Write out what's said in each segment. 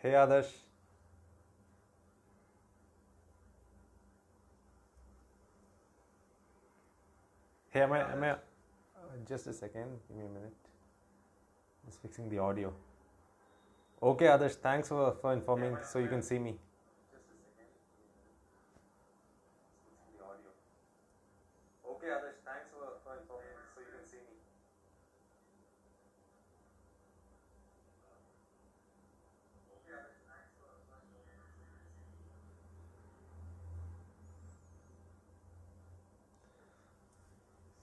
Hey Adarsh. Hey, just a second, give me a minute. Just fixing the audio. Okay, Adarsh, thanks for informing so you can see me. Okay, Adarsh, thanks for informing so you can see me.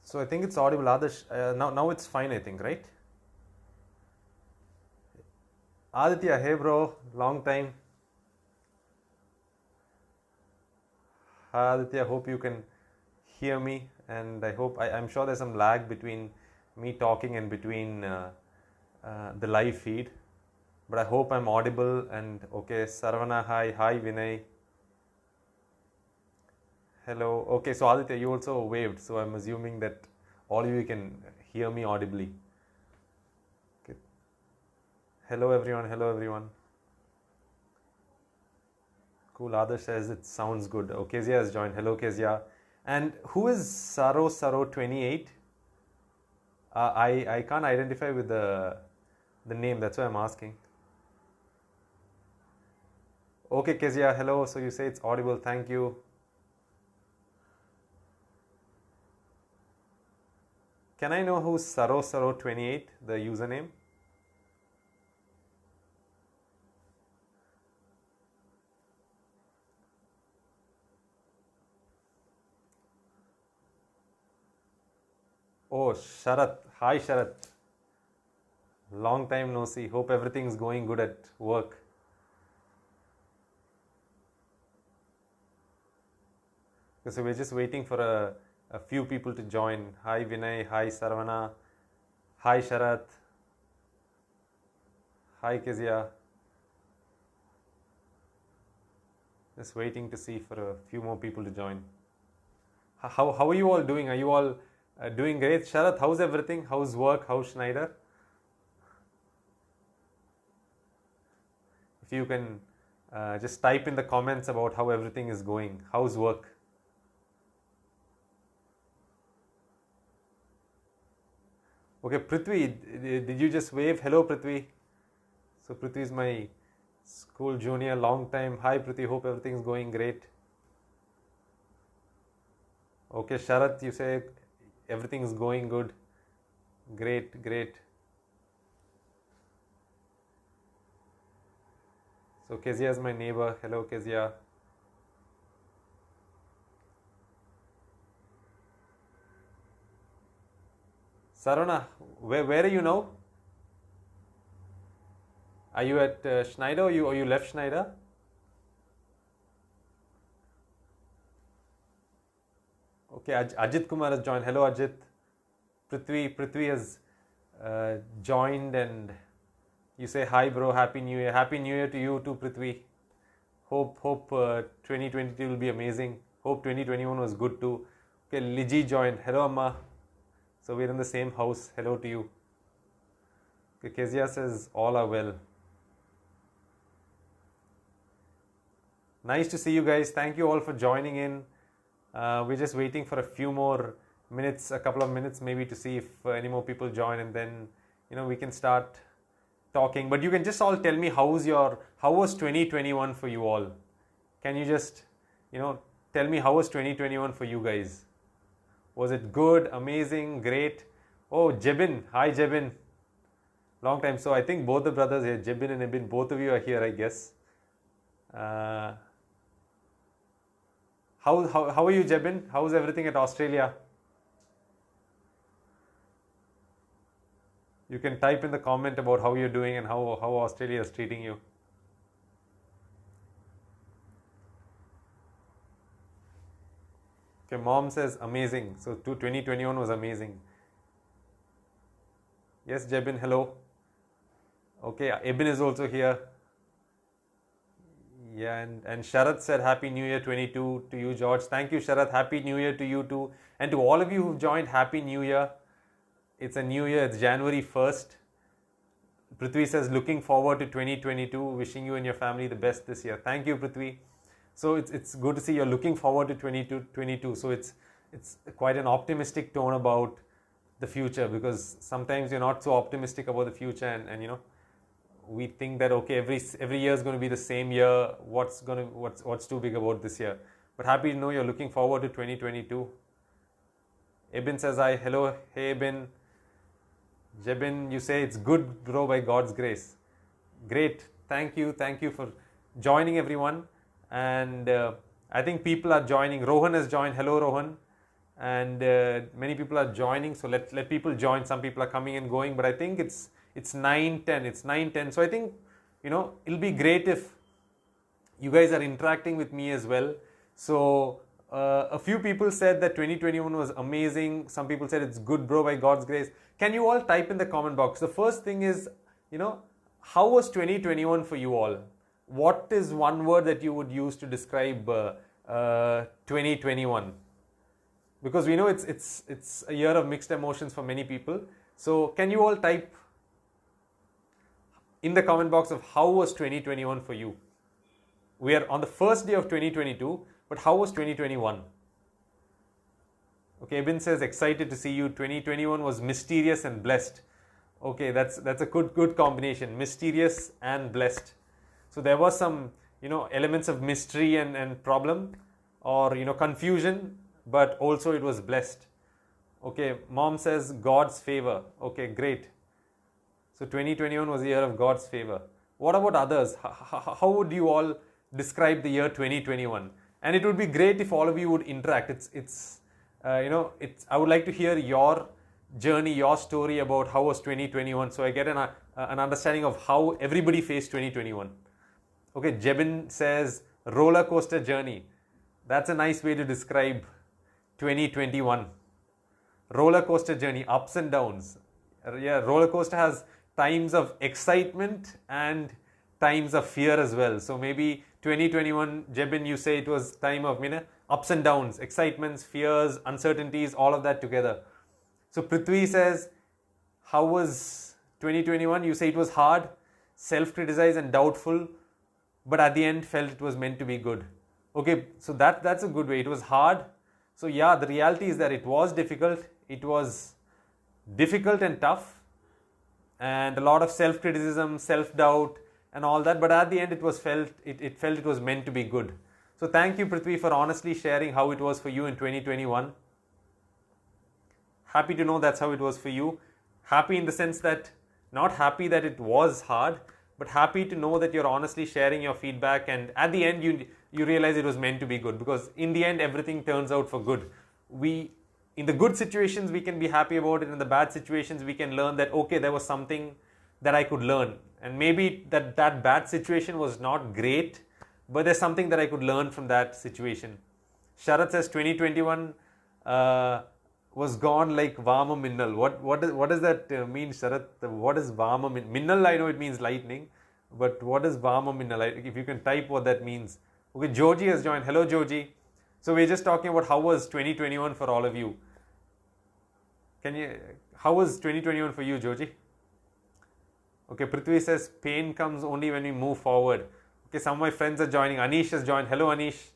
So I think it's audible, Adarsh. Now it's fine, I think, right? Aditya, hey bro, long time. Hi Aditya, hope you can hear me, and I'm sure there's some lag between me talking and between the live feed, but I hope I'm audible and okay. Saravana, hi Vinay, hello. Okay, so Aditya, you also waved, so I'm assuming that all of you can hear me audibly. Okay. Hello everyone, hello everyone. Cool, Adarsh says it sounds good. Oh, Kezia has joined. Hello Kezia. And who is Saro28? I can't identify with the name, that's why I'm asking. Okay, Kezia, hello. So you say it's audible, thank you. Can I know who's Saro28, the username? Oh, Sharat. Hi, Sharat. Long time no see. Hope everything's going good at work. So we're just waiting for a few people to join. Hi, Vinay. Hi, Saravana. Hi, Sharat. Hi, Kezia. Just waiting to see for a few more people to join. How are you all doing? Are you all doing great? Sharat, how's everything? How's work? How's Schneider? If you can just type in the comments about how everything is going. How's work? Okay, Prithvi, did you just wave? Hello, Prithvi. So Prithvi is my school junior, long time. Hi, Prithvi. Hope everything's going great. Okay, Sharat, you say everything's going good. Great, great. So Kezia is my neighbor. Hello, Kezia. Sarona, where are you now? Are you at Schneider or you left Schneider? Okay, Ajit Kumar has joined. Hello, Ajit. Prithvi has joined, and you say hi, bro. Happy New Year. Happy New Year to you too, Prithvi. Hope 2022 will be amazing. Hope 2021 was good too. Okay, Liji joined. Hello, Amma. So we're in the same house. Hello to you. Okay, Kezia says all are well. Nice to see you guys. Thank you all for joining in. We're just waiting for a few more minutes, a couple of minutes maybe, to see if any more people join, and then we can start talking. But you can just all tell me how was 2021 for you all? Can you just tell me how was 2021 for you guys? Was it good, amazing, great? Oh, Jebin. Hi, Jebin. Long time. So I think both the brothers here, Jebin and Ibin, both of you are here, I guess. How are you, Jebin? How's everything at Australia? You can type in the comment about how you're doing and how Australia is treating you. Okay, mom says amazing. So 2021 was amazing. Yes, Jebin, hello. Okay, Ibn is also here. Yeah, and Sharath said Happy New Year 22 to you, George. Thank you, Sharath. Happy New Year to you too. And to all of you who've joined, Happy New Year. It's a new year. It's January 1st. Prithvi says, looking forward to 2022, wishing you and your family the best this year. Thank you, Prithvi. So it's good to see you're looking forward to 2022. So it's quite an optimistic tone about the future, because sometimes you're not so optimistic about the future, and you know, we think that okay, every year is going to be the same year. What's too big about this year? But happy to know you're looking forward to 2022. Ibn says hi. Hello, hey Ibn. Jebin, you say it's good, bro, by God's grace. Great. Thank you for joining, everyone. And I think people are joining. Rohan has joined. Hello, Rohan. And many people are joining. So let people join. Some people are coming and going. But I think it's 9:10. It's 9:10. So I think, you know, it'll be great if you guys are interacting with me as well. So a few people said that 2021 was amazing. Some people said it's good, bro, by God's grace. Can you all type in the comment box? The first thing is, you know, how was 2021 for you all? What is one word that you would use to describe 2021? Because we know it's a year of mixed emotions for many people. So can you all type in the comment box of how was 2021 for you? We are on the first day of 2022, but how was 2021? Okay, Ibn says, excited to see you. 2021 was mysterious and blessed. Okay, that's a good combination, mysterious and blessed. So there was some, you know, elements of mystery and problem, or, you know, confusion, but also it was blessed. Okay, mom says God's favor. Okay, great. So 2021 was the year of God's favor. What about others? How would you all describe the year 2021? And it would be great if all of you would interact. I would like to hear your journey, your story about how was 2021, so I get an understanding of how everybody faced 2021. Okay, Jebin says roller coaster journey. That's a nice way to describe 2021. Roller coaster journey, ups and downs. Yeah, roller coaster has times of excitement and times of fear as well. So maybe 2021, Jebin, you say it was time of, you know, ups and downs, excitements, fears, uncertainties, all of that together. So Prithvi says, how was 2021? You say it was hard, self-criticized and doubtful, but at the end felt it was meant to be good. Okay, so that's a good way. It was hard. So yeah, the reality is that it was difficult. It was difficult and tough, and a lot of self-criticism, self-doubt and all that, but at the end it felt it was meant to be good. So thank you, Prithvi, for honestly sharing how it was for you in 2021. Happy to know that's how it was for you. Happy in the sense that, not happy that it was hard, but happy to know that you're honestly sharing your feedback, and at the end you realize it was meant to be good, because in the end everything turns out for good. In the good situations we can be happy about it, in the bad situations we can learn that okay, there was something that I could learn, and maybe that bad situation was not great, but there's something that I could learn from that situation. Sharat says 2021 was gone like Vama Minnal. What does that mean, Sharat? What is Vama Minnal? Minnal, I know it means lightning, but what is Vama Minnal? If you can type what that means. Okay, Joji has joined. Hello, Joji. So we're just talking about how was 2021 for all of you. How was 2021 for you, Joji? Okay, Prithvi says pain comes only when we move forward. Okay, some of my friends are joining. Anish has joined. Hello, Anish.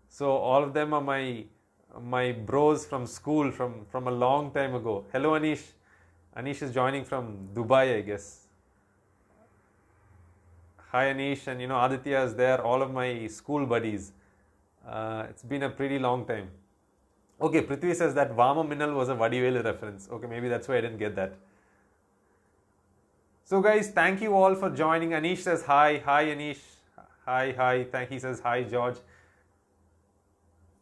So all of them are my bros from school from a long time ago. Hello, Anish. Anish is joining from Dubai, I guess. Hi, Anish, and Aditya is there. All of my school buddies. It's been a pretty long time. Okay, Prithvi says that Vama Minnal was a Vadivelu reference. Okay, maybe that's why I didn't get that. So guys, thank you all for joining. Anish says hi. Hi, Anish. Hi. He says hi, George.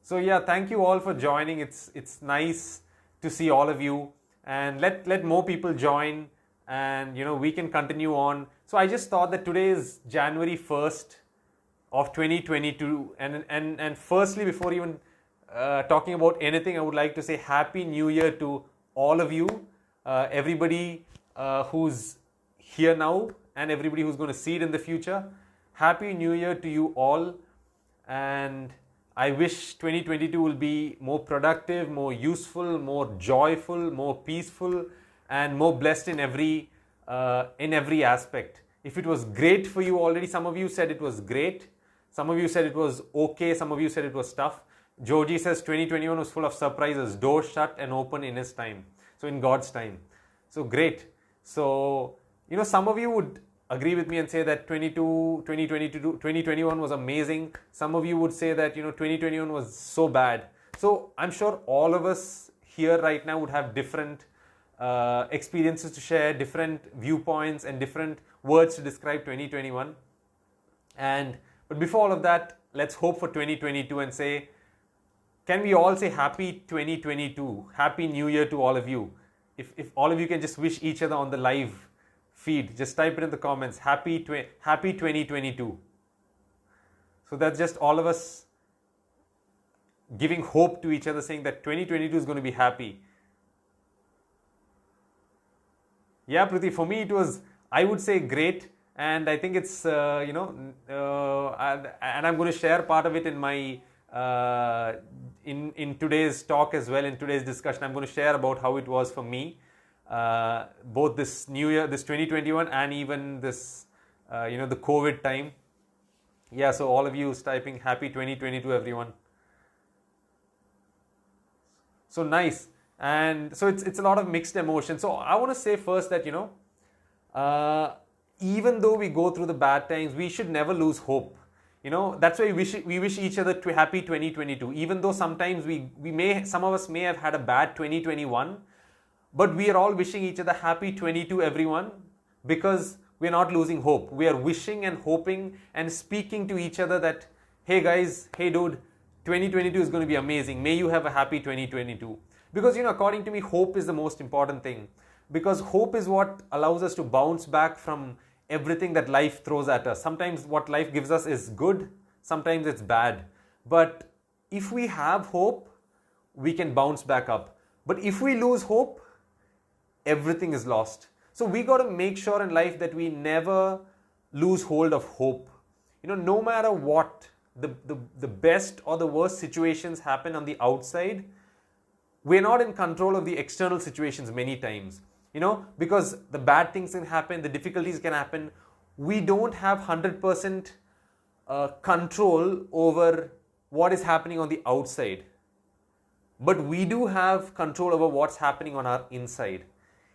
So yeah, thank you all for joining. It's nice to see all of you, and let more people join, and we can continue on. So I just thought that today is January 1st of 2022, and firstly, before even talking about anything, I would like to say Happy New Year to all of you, everybody who's here now and everybody who's going to see it in the future. Happy New Year to you all, and I wish 2022 will be more productive, more useful, more joyful, more peaceful, and more blessed in every in every aspect. If it was great for you already, some of you said it was great, some of you said it was okay, some of you said it was tough. Joji says 2021 was full of surprises, doors shut and open in his time, so in God's time. So great. So some of you would agree with me and say that 2021 was amazing. Some of you would say that 2021 was so bad. So I'm sure all of us here right now would have different experiences to share, different viewpoints and different words to describe 2021. But before all of that, let's hope for 2022 and say, can we all say happy 2022, happy new year to all of you? If all of you can just wish each other on the live feed, just type it in the comments, happy 2022. So that's just all of us giving hope to each other, saying that 2022 is going to be happy. Yeah, Priti, for me it was, I would say, great, and I think it's and I'm going to share part of it in my in today's talk as well. In today's discussion, I'm going to share about how it was for me, both this new year, this 2021, and even this the COVID time. Yeah, so all of you typing happy 2022, everyone. So nice. And so it's a lot of mixed emotions. So I want to say first that even though we go through the bad times, we should never lose hope. That's why we wish each other to happy 2022. Even though sometimes some of us may have had a bad 2021, but we are all wishing each other happy 22, everyone, because we are not losing hope. We are wishing and hoping and speaking to each other that, hey guys, hey dude, 2022 is going to be amazing. May you have a happy 2022. Because, according to me, hope is the most important thing. Because hope is what allows us to bounce back from everything that life throws at us. Sometimes what life gives us is good, sometimes it's bad. But if we have hope, we can bounce back up. But if we lose hope, everything is lost. So we got to make sure in life that we never lose hold of hope. No matter what, the best or the worst situations happen on the outside, we're not in control of the external situations many times, because the bad things can happen, the difficulties can happen. We don't have 100% control over what is happening on the outside. But we do have control over what's happening on our inside.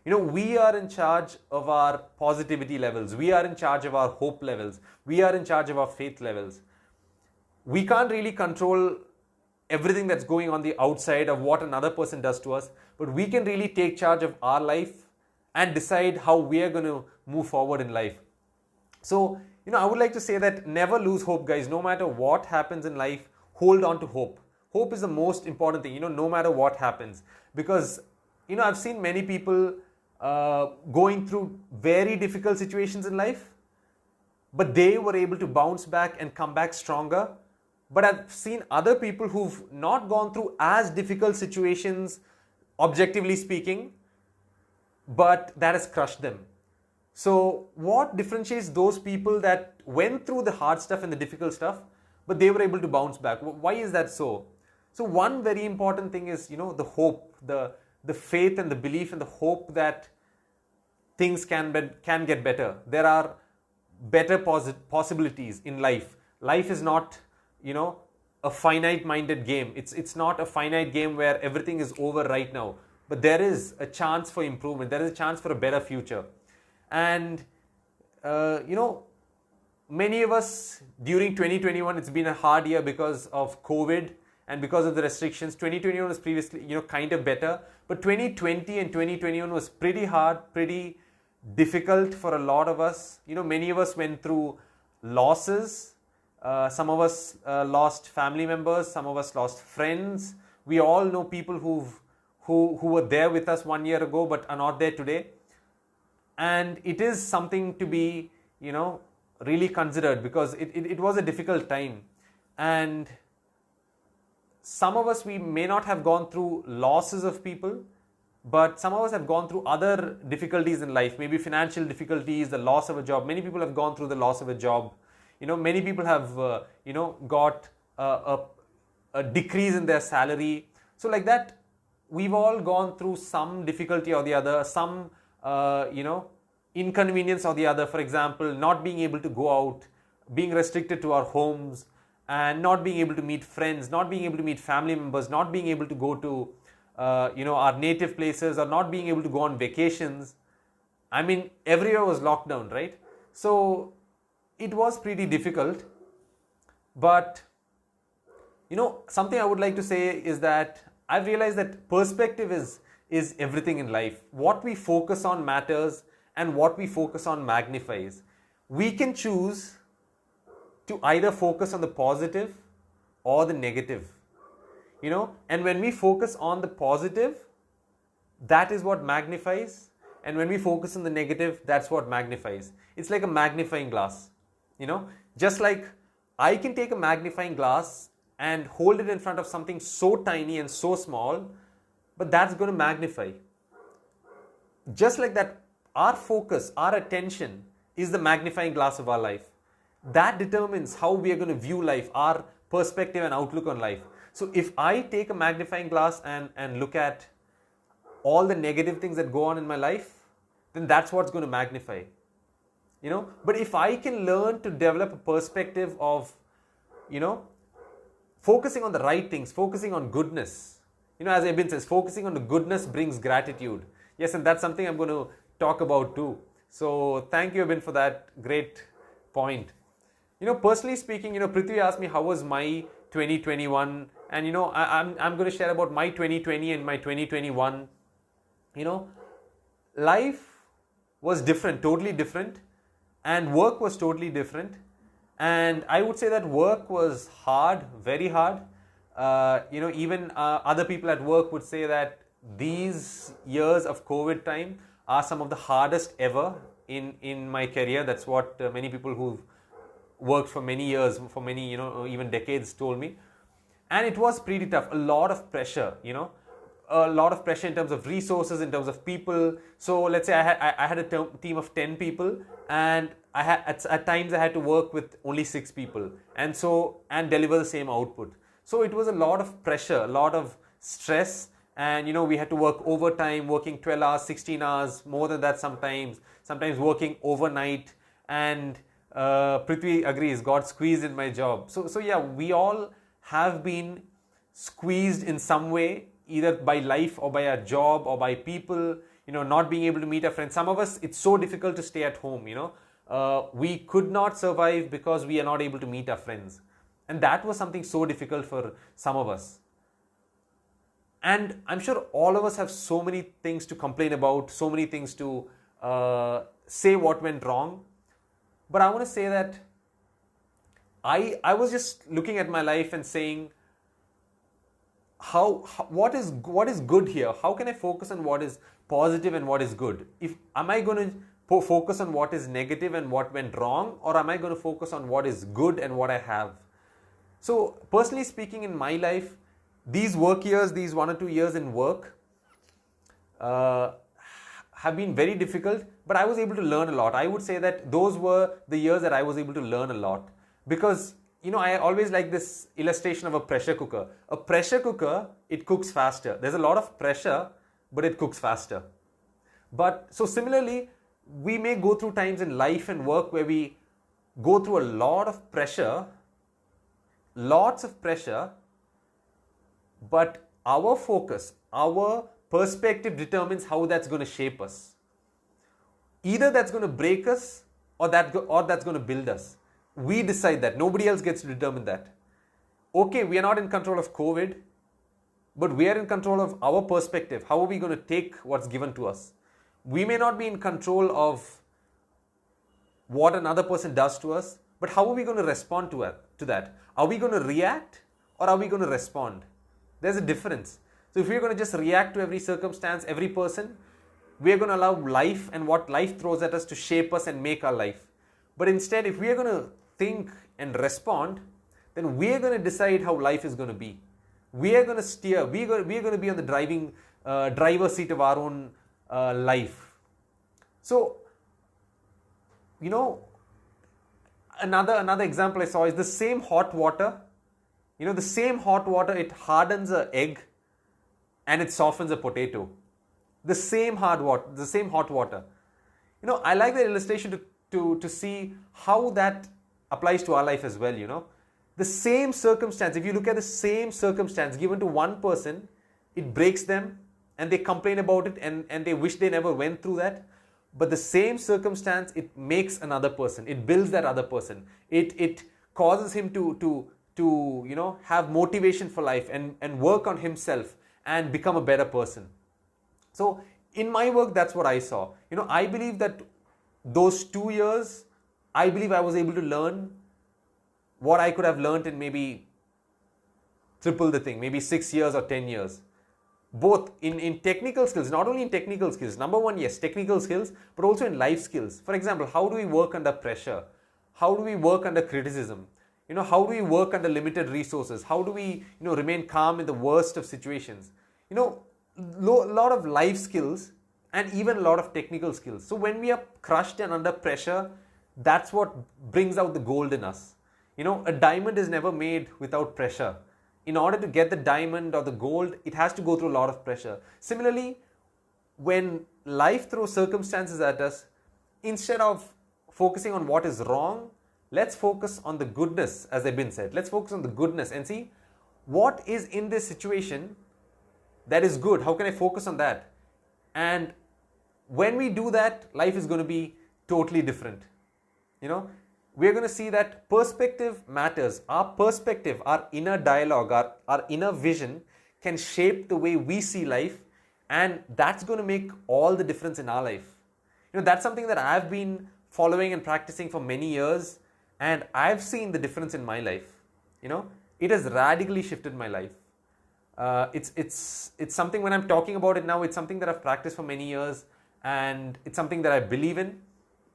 We are in charge of our positivity levels. We are in charge of our hope levels. We are in charge of our faith levels. We can't really control everything that's going on the outside of what another person does to us, but we can really take charge of our life and decide how we are going to move forward in life. So, I would like to say that never lose hope, guys. No matter what happens in life, hold on to hope. Hope is the most important thing, no matter what happens. Because, I've seen many people going through very difficult situations in life, but they were able to bounce back and come back stronger. But I've seen other people who've not gone through as difficult situations, objectively speaking, but that has crushed them. So what differentiates those people that went through the hard stuff and the difficult stuff, but they were able to bounce back? Why is that so? So one very important thing is, the hope, the faith and the belief and the hope that things can get better. There are better possibilities in life. Life is not a finite-minded game. It's not a finite game where everything is over right now. But there is a chance for improvement. There is a chance for a better future. And, many of us during 2021, it's been a hard year because of COVID and because of the restrictions. 2021 was previously, kind of better. But 2020 and 2021 was pretty hard, pretty difficult for a lot of us. Many of us went through losses. Some of us lost family members, some of us lost friends. We all know people who were there with us 1 year ago but are not there today. And it is something to be, really considered, because it was a difficult time. And some of us, we may not have gone through losses of people, but some of us have gone through other difficulties in life, maybe financial difficulties, the loss of a job. Many people have gone through the loss of a job. Many people have, got a decrease in their salary. So like that, we've all gone through some difficulty or the other, some, inconvenience or the other. For example, not being able to go out, being restricted to our homes, and not being able to meet friends, not being able to meet family members, not being able to go to our native places, or not being able to go on vacations. I mean, everywhere was locked down, right? So it was pretty difficult. But something I would like to say is that I've realized that perspective is everything in life. What we focus on matters, and what we focus on magnifies. We can choose to either focus on the positive or the negative. And when we focus on the positive, that is what magnifies. And when we focus on the negative, that's what magnifies. It's like a magnifying glass. Just like I can take a magnifying glass and hold it in front of something so tiny and so small, but that's going to magnify. Just like that, our focus, our attention is the magnifying glass of our life. That determines how we are going to view life, our perspective and outlook on life. So if I take a magnifying glass and look at all the negative things that go on in my life, then that's what's going to magnify. But if I can learn to develop a perspective of, focusing on the right things, focusing on goodness, as Ibn says, focusing on the goodness brings gratitude. Yes, and that's something I'm going to talk about too. So thank you, Ibn, for that great point. Personally speaking, Prithvi asked me how was my 2021, and I'm going to share about my 2020 and my 2021. Life was different, totally different, and work was totally different. And I would say that work was hard, very hard. Even other people at work would say that these years of COVID time are some of the hardest ever in my career. That's what many people who've worked for many years, for many, even decades told me. And it was pretty tough. A lot of pressure, a lot of pressure in terms of resources, in terms of people. So let's say I had a team of 10 people, and at times I had to work with only 6 people, and deliver the same output. So it was a lot of pressure, a lot of stress, and we had to work overtime, working 12 hours, 16 hours, more than that sometimes working overnight. And Prithvi agrees, got squeezed in my job. So yeah, we all have been squeezed in some way, either by life or by our job or by people, not being able to meet our friends. Some of us, it's so difficult to stay at home, we could not survive because we are not able to meet our friends. And that was something so difficult for some of us. And I'm sure all of us have so many things to complain about, so many things to say what went wrong. But I want to say that I was just looking at my life and saying, what is good here? How can I focus on what is positive and what is good? Am I going to focus on what is negative and what went wrong, or am I going to focus on what is good and what I have? So personally speaking, in my life, these work years, these 1 or 2 years in work have been very difficult, but I was able to learn a lot. I would say that those were the years that I was able to learn a lot, because I always like this illustration of a pressure cooker. A pressure cooker, it cooks faster. There's a lot of pressure, but it cooks faster. But so similarly, we may go through times in life and work where we go through a lot of pressure, lots of pressure, but our focus, our perspective determines how that's going to shape us. Either that's going to break us, or that's going to build us. We decide that. Nobody else gets to determine that. Okay, we are not in control of COVID, but we are in control of our perspective. How are we going to take what's given to us? We may not be in control of what another person does to us, but how are we going to respond to that? Are we going to react, or are we going to respond? There's a difference. So if we're going to just react to every circumstance, every person, we're going to allow life and what life throws at us to shape us and make our life. But instead, if we are going to think and respond, then we are going to decide how life is going to be. We are going to steer. We are going to be on the driver's seat of our own life. So, another example I saw is the same hot water. The same hot water, it hardens an egg and it softens a potato. The same hot water. I like that illustration to see how that applies to our life as well. The same circumstance, if you look at the same circumstance given to one person, it breaks them and they complain about it and they wish they never went through that. But the same circumstance, it makes another person, it builds that other person, it causes him to have motivation for life and work on himself and become a better person. So in my work, that's what I saw. I believe that those 2 years, I believe I was able to learn what I could have learned in maybe triple the thing, maybe 6 years or 10 years. Both in technical skills, not only in technical skills. Number one, yes, technical skills, but also in life skills. For example, how do we work under pressure? How do we work under criticism? How do we work under limited resources? How do we, remain calm in the worst of situations? Lot of life skills and even a lot of technical skills. So when we are crushed and under pressure, that's what brings out the gold in us. A diamond is never made without pressure. In order to get the diamond or the gold, it has to go through a lot of pressure. Similarly, when life throws circumstances at us, instead of focusing on what is wrong, let's focus on the goodness, as I've been said. Let's focus on the goodness and see what is in this situation that is good. How can I focus on that? And when we do that, life is going to be totally different. We're going to see that perspective matters. Our perspective, our inner dialogue, our inner vision can shape the way we see life, and that's going to make all the difference in our life. That's something that I've been following and practicing for many years, and I've seen the difference in my life. It has radically shifted my life. It's something, when I'm talking about it now, it's something that I've practiced for many years, and it's something that I believe in,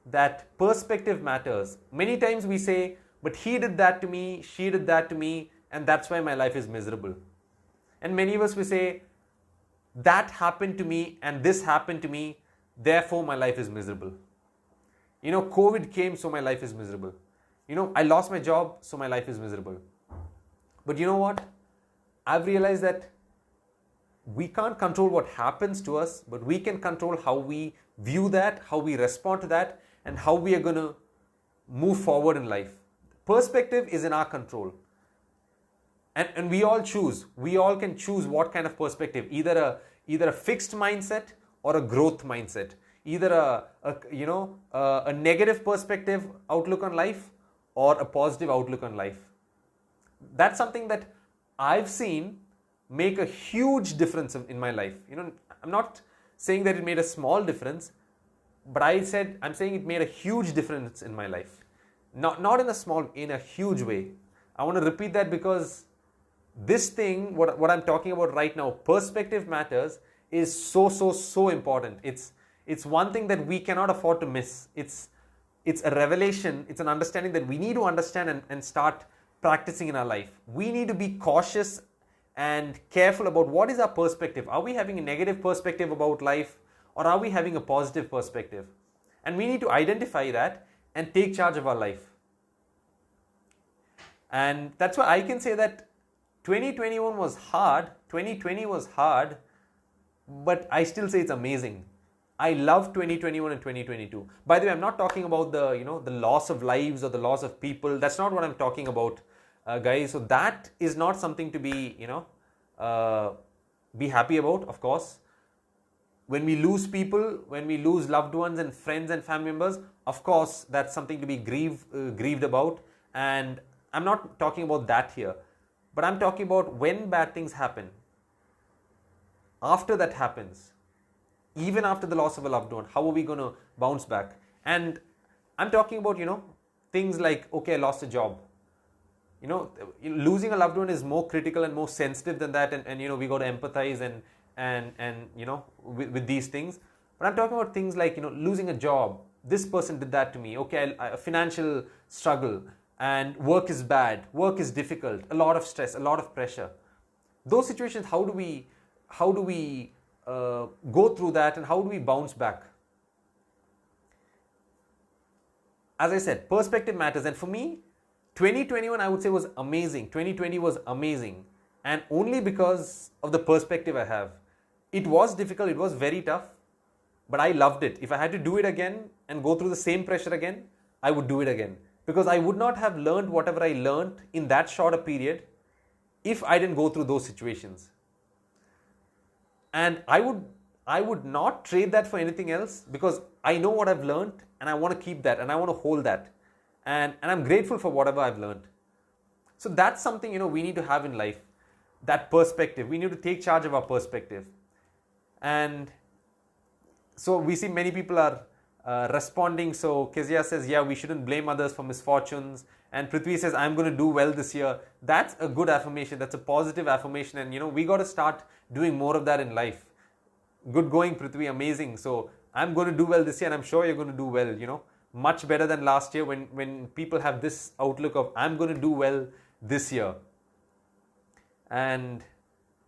that perspective matters. Many times we say, but he did that to me, she did that to me, and that's why my life is miserable. And many of us, we say, that happened to me and this happened to me, therefore my life is miserable. COVID came, so my life is miserable. I lost my job, so my life is miserable. But you know what? I've realized that we can't control what happens to us, but we can control how we view that, how we respond to that, and how we are going to move forward in life. Perspective is in our control. And we all choose. We all can choose what kind of perspective. Either a fixed mindset or a growth mindset. Either a negative perspective outlook on life or a positive outlook on life. That's something that I've seen make a huge difference in my life. I'm not saying that it made a small difference, but I'm saying it made a huge difference in my life. Not in a huge way. I want to repeat that because this thing, what I'm talking about right now, perspective matters, is so important. It's one thing that we cannot afford to miss. It's a revelation, it's an understanding that we need to understand and start practicing in our life. We need to be cautious and careful about what is our perspective. Are we having a negative perspective about life, or are we having a positive perspective? And we need to identify that and take charge of our life. And that's why I can say that 2021 was hard, 2020 was hard, but I still say it's amazing. I love 2021 and 2022. By the way, I'm not talking about the loss of lives or the loss of people. That's not what I'm talking about, guys. So that is not something to be happy about, of course. When we lose people, when we lose loved ones and friends and family members, of course, that's something to be grieved about. And I'm not talking about that here. But I'm talking about when bad things happen. After that happens, even after the loss of a loved one, how are we going to bounce back? And I'm talking about, things like, okay, I lost a job. Losing a loved one is more critical and more sensitive than that. And we got to empathize and with these things. But I'm talking about things like, losing a job. This person did that to me. Okay, a financial struggle. And work is bad. Work is difficult. A lot of stress, a lot of pressure. Those situations, how do we go through that, and how do we bounce back? As I said, perspective matters. And for me, 2021 I would say was amazing. 2020 was amazing. And only because of the perspective I have. It was difficult. It was very tough. but I loved it. If I had to do it again and go through the same pressure again, I would do it again. Because I would not have learned whatever I learned in that shorter period if I didn't go through those situations. And I would not trade that for anything else, because I know what I've learned and I want to keep that and I want to hold that. And I'm grateful for whatever I've learned. So that's something, we need to have in life. That perspective. We need to take charge of our perspective. And so we see many people are responding. So Kezia says, yeah, we shouldn't blame others for misfortunes. And Prithvi says, I'm going to do well this year. That's a good affirmation. That's a positive affirmation. And we got to start doing more of that in life. Good going, Prithvi, amazing. So I'm going to do well this year, and I'm sure you're going to do well, much better than last year when people have this outlook of I'm going to do well this year. And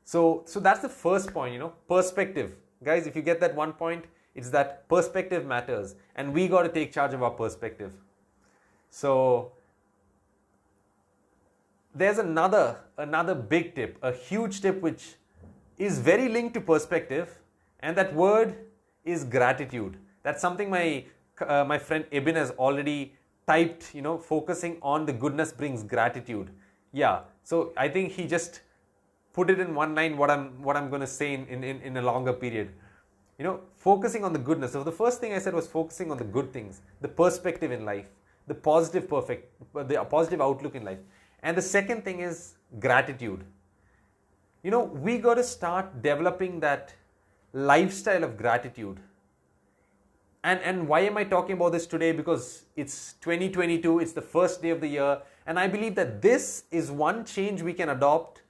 so that's the first point, perspective. Guys, if you get that one point, it's that perspective matters, and we got to take charge of our perspective. So there's another big tip, a huge tip which is very linked to perspective, and that word is gratitude. That's something my friend Ibn has already typed, focusing on the goodness brings gratitude. Yeah, so I think he just put it in one line what I'm going to say in a longer period. Focusing on the goodness. So the first thing I said was focusing on the good things, the perspective in life, the positive outlook in life. And the second thing is gratitude. We got to start developing that lifestyle of gratitude. And why am I talking about this today? Because it's 2022, it's the first day of the year, and I believe that this is one change we can adopt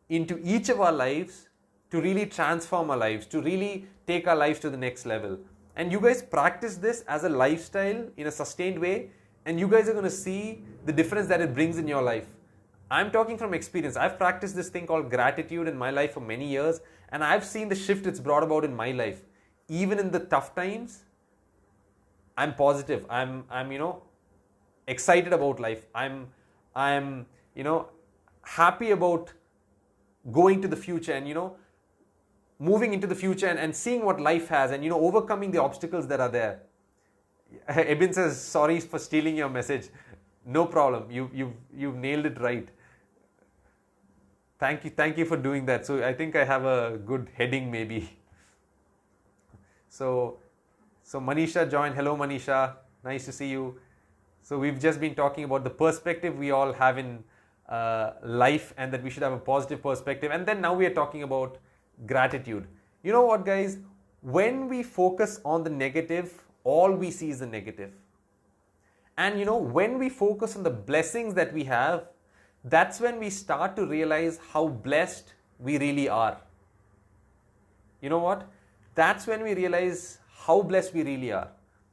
into each of our lives to really transform our lives, to really take our lives to the next level. And you guys practice this as a lifestyle in a sustained way, and you guys are going to see the difference that it brings in your life. I'm talking from experience. I've practiced this thing called gratitude in my life for many years, and I've seen the shift it's brought about in my life. Even in the tough times, I'm positive. I'm excited about life. I'm happy about going to the future and, moving into the future and seeing what life has and, overcoming the obstacles that are there. Ibn says, sorry for stealing your message. No problem. You've nailed it right. Thank you for doing that. So I think I have a good heading maybe. So Manisha joined. Hello Manisha, nice to see you. So we've just been talking about the perspective we all have in life, and that we should have a positive perspective. And then now we are talking about gratitude. You know what, guys? When we focus on the negative, all we see is the negative. And when we focus on the blessings that we have, that's when we start to realize how blessed we really are. You know what? That's when we realize how blessed we really are.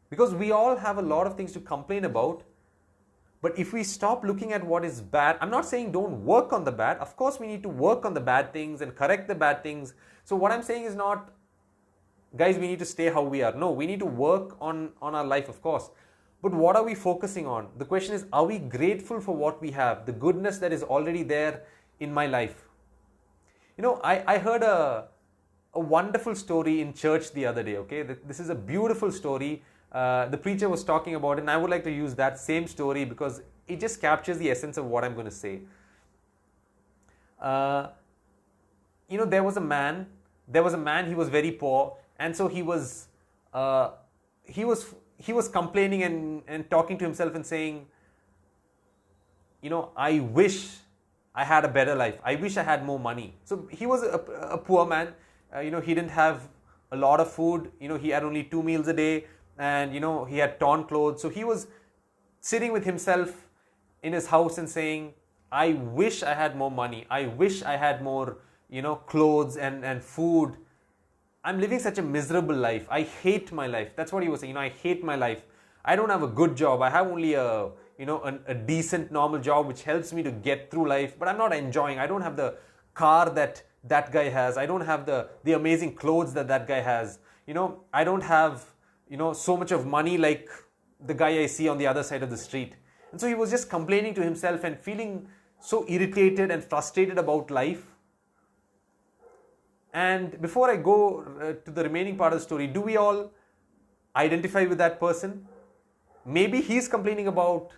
Because we all have a lot of things to complain about. But if we stop looking at what is bad, I'm not saying don't work on the bad. Of course, we need to work on the bad things and correct the bad things. So what I'm saying is not, guys, we need to stay how we are. No, we need to work on our life, of course. But what are we focusing on? The question is, are we grateful for what we have? The goodness that is already there in my life. I heard a wonderful story in church the other day, okay? This is a beautiful story. The preacher was talking about it, and I would like to use that same story because it just captures the essence of what I'm going to say. There was a man, he was very poor, and so he was complaining and talking to himself and saying, I wish I had a better life. I wish I had more money. So he was a poor man. He didn't have a lot of food. He had only 2 meals a day, and he had torn clothes. So he was sitting with himself in his house and saying, I wish I had more money. I wish I had more, clothes and food. I'm living such a miserable life. I hate my life. That's what he was saying. I hate my life. I don't have a good job. I have only a decent normal job which helps me to get through life, but I'm not enjoying. I don't have the car that guy has. I don't have the amazing clothes that guy has. I don't have, so much of money like the guy I see on the other side of the street. And so he was just complaining to himself and feeling so irritated and frustrated about life. And before I go to the remaining part of the story, do we all identify with that person? Maybe he's complaining about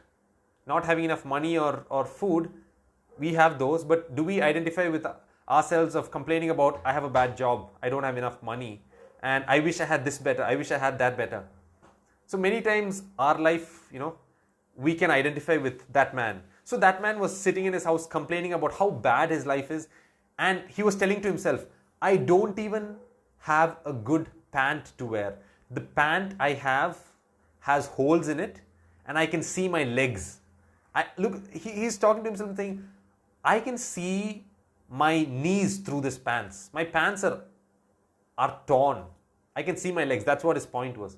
not having enough money or food. We have those, but do we identify with ourselves of complaining about, I have a bad job, I don't have enough money, and I wish I had this better, I wish I had that better. So many times our life, we can identify with that man. So that man was sitting in his house complaining about how bad his life is, and he was telling to himself, I don't even have a good pant to wear. The pant I have has holes in it and I can see my legs. He's talking to himself saying, I can see my knees through this pants. My pants are torn. I can see my legs. That's what his point was.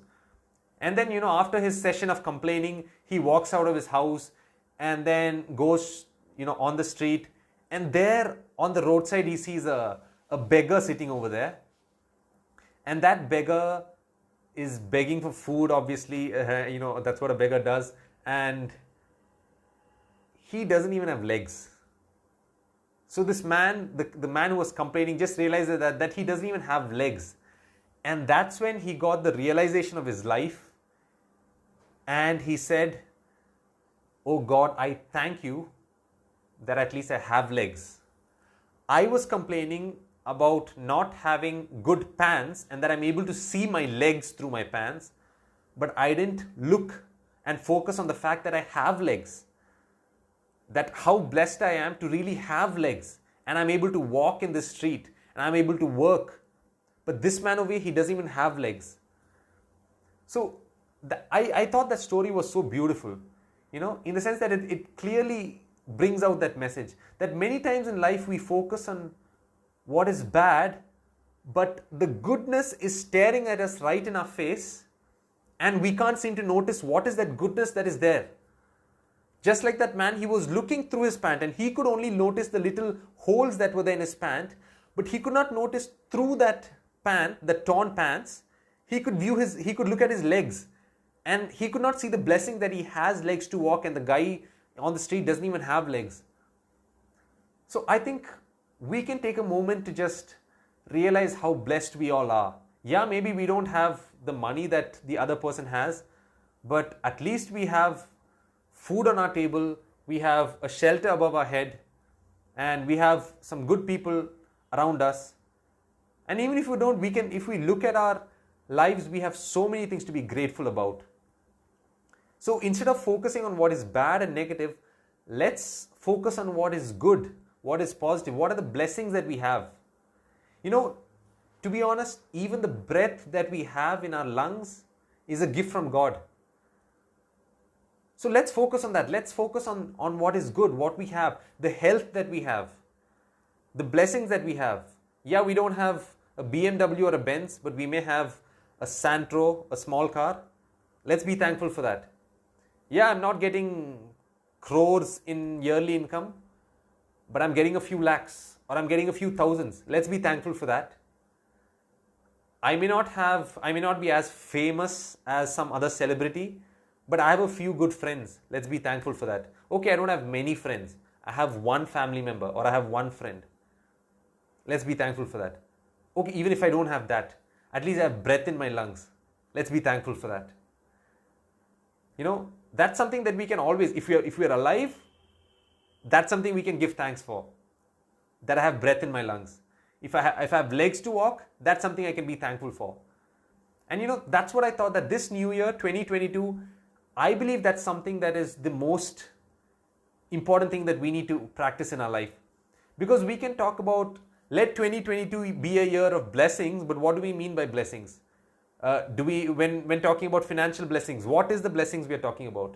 And then, after his session of complaining, he walks out of his house and then goes, on the street. And there on the roadside, he sees a beggar sitting over there. And that beggar is begging for food, obviously. That's what a beggar does. And he doesn't even have legs. So this man, the man who was complaining, just realized that he doesn't even have legs. And that's when he got the realization of his life. And he said, oh God, I thank you that at least I have legs. I was complaining about not having good pants and that I'm able to see my legs through my pants, but I didn't look and focus on the fact that I have legs. That how blessed I am to really have legs, and I'm able to walk in the street and I'm able to work. But this man over here, he doesn't even have legs. So I thought that story was so beautiful, in the sense that it clearly brings out that message that many times in life we focus on what is bad, but the goodness is staring at us right in our face, and we can't seem to notice what is that goodness that is there. Just like that man, he was looking through his pant and he could only notice the little holes that were there in his pant, but he could not notice through that pant, the torn pants. He could look at his legs, and he could not see the blessing that he has legs to walk, and the guy on the street doesn't even have legs. So I think we can take a moment to just realize how blessed we all are. Yeah, maybe we don't have the money that the other person has, but at least we have food on our table, we have a shelter above our head, and we have some good people around us. And even if we don't, if we look at our lives, we have so many things to be grateful about. So instead of focusing on what is bad and negative, let's focus on what is good, what is positive, what are the blessings that we have. To be honest, even the breath that we have in our lungs is a gift from God. So let's focus on that. Let's focus on what is good, what we have, the health that we have, the blessings that we have. Yeah, we don't have a BMW or a Benz, but we may have a Santro, a small car. Let's be thankful for that. Yeah, I'm not getting crores in yearly income, but I'm getting a few lakhs or I'm getting a few thousands. Let's be thankful for that. I may not be as famous as some other celebrity, but I have a few good friends. Let's be thankful for that. Okay, I don't have many friends. I have one family member or I have one friend. Let's be thankful for that. Okay, even if I don't have that, at least I have breath in my lungs. Let's be thankful for that. That's something that we can always, if we are alive, that's something we can give thanks for. That I have breath in my lungs. If I have legs to walk, that's something I can be thankful for. And that's what I thought, that this new year, 2022, I believe that's something that is the most important thing that we need to practice in our life. Because we can talk about, let 2022 be a year of blessings, but what do we mean by blessings? When talking about financial blessings, what is the blessings we are talking about?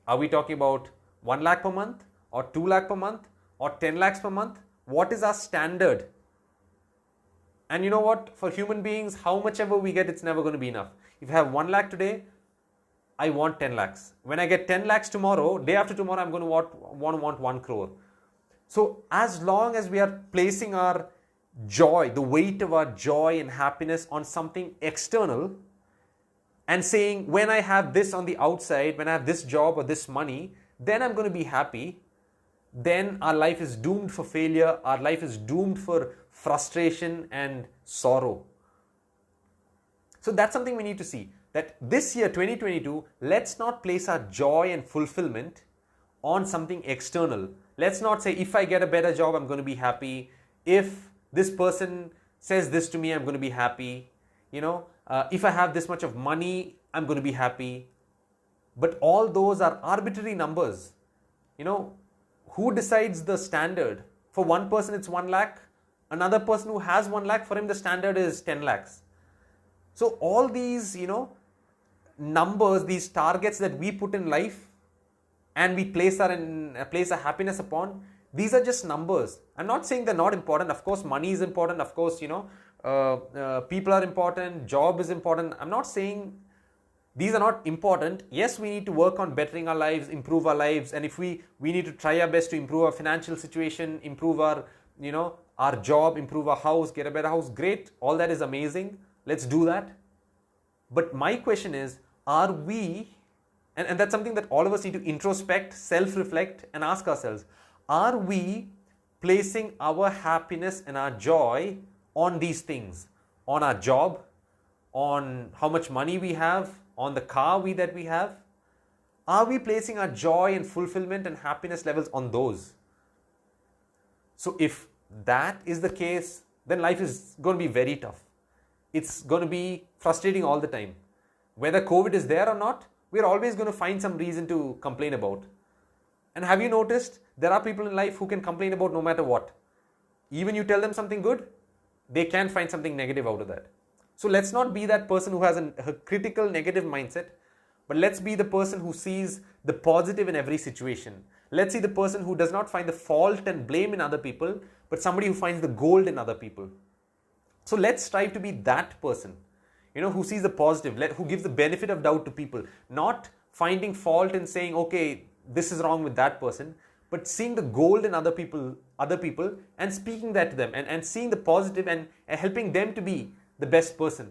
Are we talking about 1 lakh per month or 2 lakh per month or 10 lakhs per month? What is our standard? And you know what? For human beings, how much ever we get, it's never going to be enough. If I have 1 lakh today, I want 10 lakhs. When I get 10 lakhs tomorrow, day after tomorrow, I'm going to want 1 crore. So as long as we are placing our joy, the weight of our joy and happiness on something external, and saying, when I have this on the outside, when I have this job or this money, then I'm going to be happy, then our life is doomed for failure. Our life is doomed for frustration and sorrow. So that's something we need to see, that this year 2022, let's not place our joy and fulfillment on something external. Let's not say, if I get a better job, I'm going to be happy. If this person says this to me, I'm going to be happy. If I have this much of money, I'm going to be happy. But all those are arbitrary numbers. Who decides the standard? For one person, it's 1 lakh. Another person who has 1 lakh, for him, the standard is 10 lakhs. So all these, numbers, these targets that we put in life and we place our happiness upon, these are just numbers. I'm not saying they're not important. Of course, money is important. Of course, people are important. Job is important. I'm not saying these are not important. Yes, we need to work on bettering our lives, improve our lives. And if we need to try our best to improve our financial situation, improve our, our job, improve our house, get a better house. Great. All that is amazing. Let's do that. But my question is, are we, and that's something that all of us need to introspect, self-reflect and ask ourselves, are we placing our happiness and our joy on these things? On our job, on how much money we have, on the car that we have? Are we placing our joy and fulfillment and happiness levels on those? So if that is the case, then life is going to be very tough. It's going to be frustrating all the time. Whether COVID is there or not, we're always going to find some reason to complain about. And have you noticed, there are people in life who can complain about no matter what. Even you tell them something good, they can find something negative out of that. So let's not be that person who has a critical negative mindset, but let's be the person who sees the positive in every situation. Let's see the person who does not find the fault and blame in other people, but somebody who finds the gold in other people. So let's strive to be that person, who sees the positive, who gives the benefit of doubt to people, not finding fault and saying, okay, this is wrong with that person, but seeing the gold in other people and speaking that to them and seeing the positive and helping them to be the best person.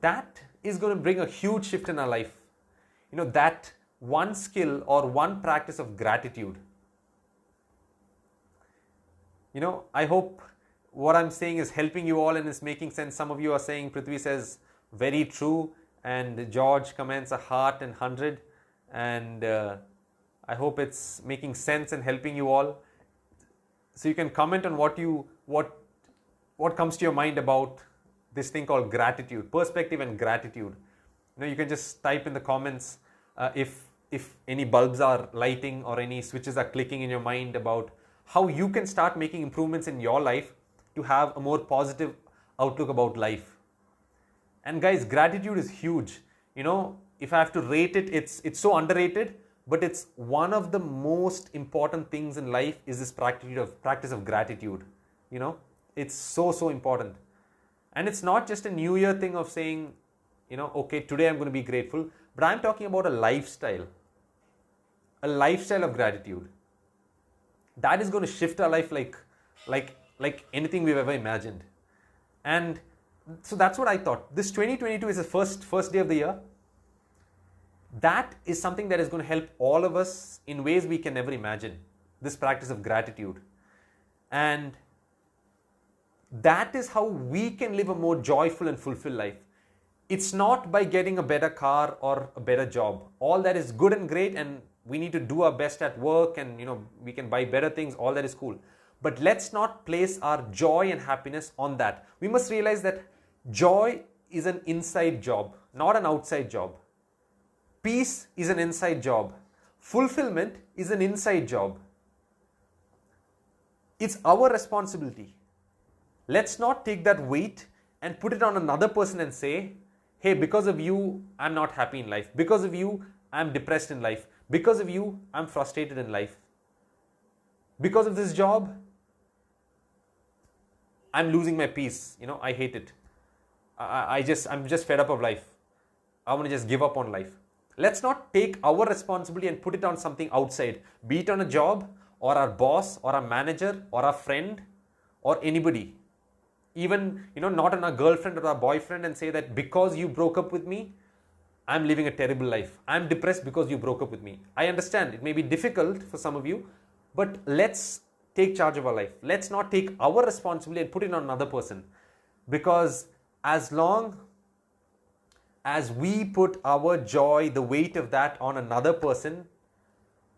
That is going to bring a huge shift in our life. That one skill or one practice of gratitude. I hope what I'm saying is helping you all and is making sense. Some of you are saying, Prithvi says, very true, and George comments a heart and 100, and I hope it's making sense and helping you all. So you can comment on what comes to your mind about this thing called gratitude, perspective and gratitude. You can just type in the comments if any bulbs are lighting or any switches are clicking in your mind about how you can start making improvements in your life to have a more positive outlook about life. And guys, gratitude is huge. If I have to rate it, it's so underrated, but it's one of the most important things in life is this practice of gratitude. It's so important. And it's not just a New Year thing of saying, okay, today I'm going to be grateful, but I'm talking about a lifestyle of gratitude. That is going to shift our life like anything we've ever imagined. And so that's what I thought. This 2022 is the first day of the year. That is something that is going to help all of us in ways we can never imagine. This practice of gratitude. And that is how we can live a more joyful and fulfilled life. It's not by getting a better car or a better job. All that is good and great, and we need to do our best at work, and we can buy better things. All that is cool. But let's not place our joy and happiness on that. We must realize that joy is an inside job, not an outside job. Peace is an inside job. Fulfillment is an inside job. It's our responsibility. Let's not take that weight and put it on another person and say, hey, because of you, I'm not happy in life. Because of you, I'm depressed in life. Because of you, I'm frustrated in life. Because of this job, I'm losing my peace. I hate it. I'm just fed up of life. I want to just give up on life. Let's not take our responsibility and put it on something outside, be it on a job or our boss or our manager or our friend or anybody. Even, not on our girlfriend or our boyfriend, and say that because you broke up with me, I'm living a terrible life. I'm depressed because you broke up with me. I understand it may be difficult for some of you, but let's take charge of our life. Let's not take our responsibility and put it on another person, because as long as we put our joy, the weight of that on another person,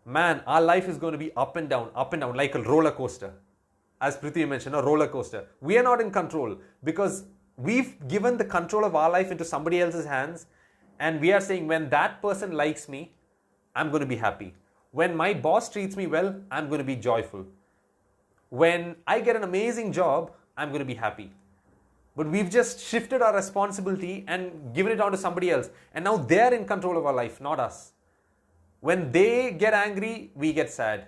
man, our life is going to be up and down, like a roller coaster. As Prithvi mentioned, a roller coaster. We are not in control because we've given the control of our life into somebody else's hands, and we are saying, when that person likes me, I'm going to be happy. When my boss treats me well, I'm going to be joyful. When I get an amazing job, I'm going to be happy. But we've just shifted our responsibility and given it on to somebody else. And now they're in control of our life, not us. When they get angry, we get sad.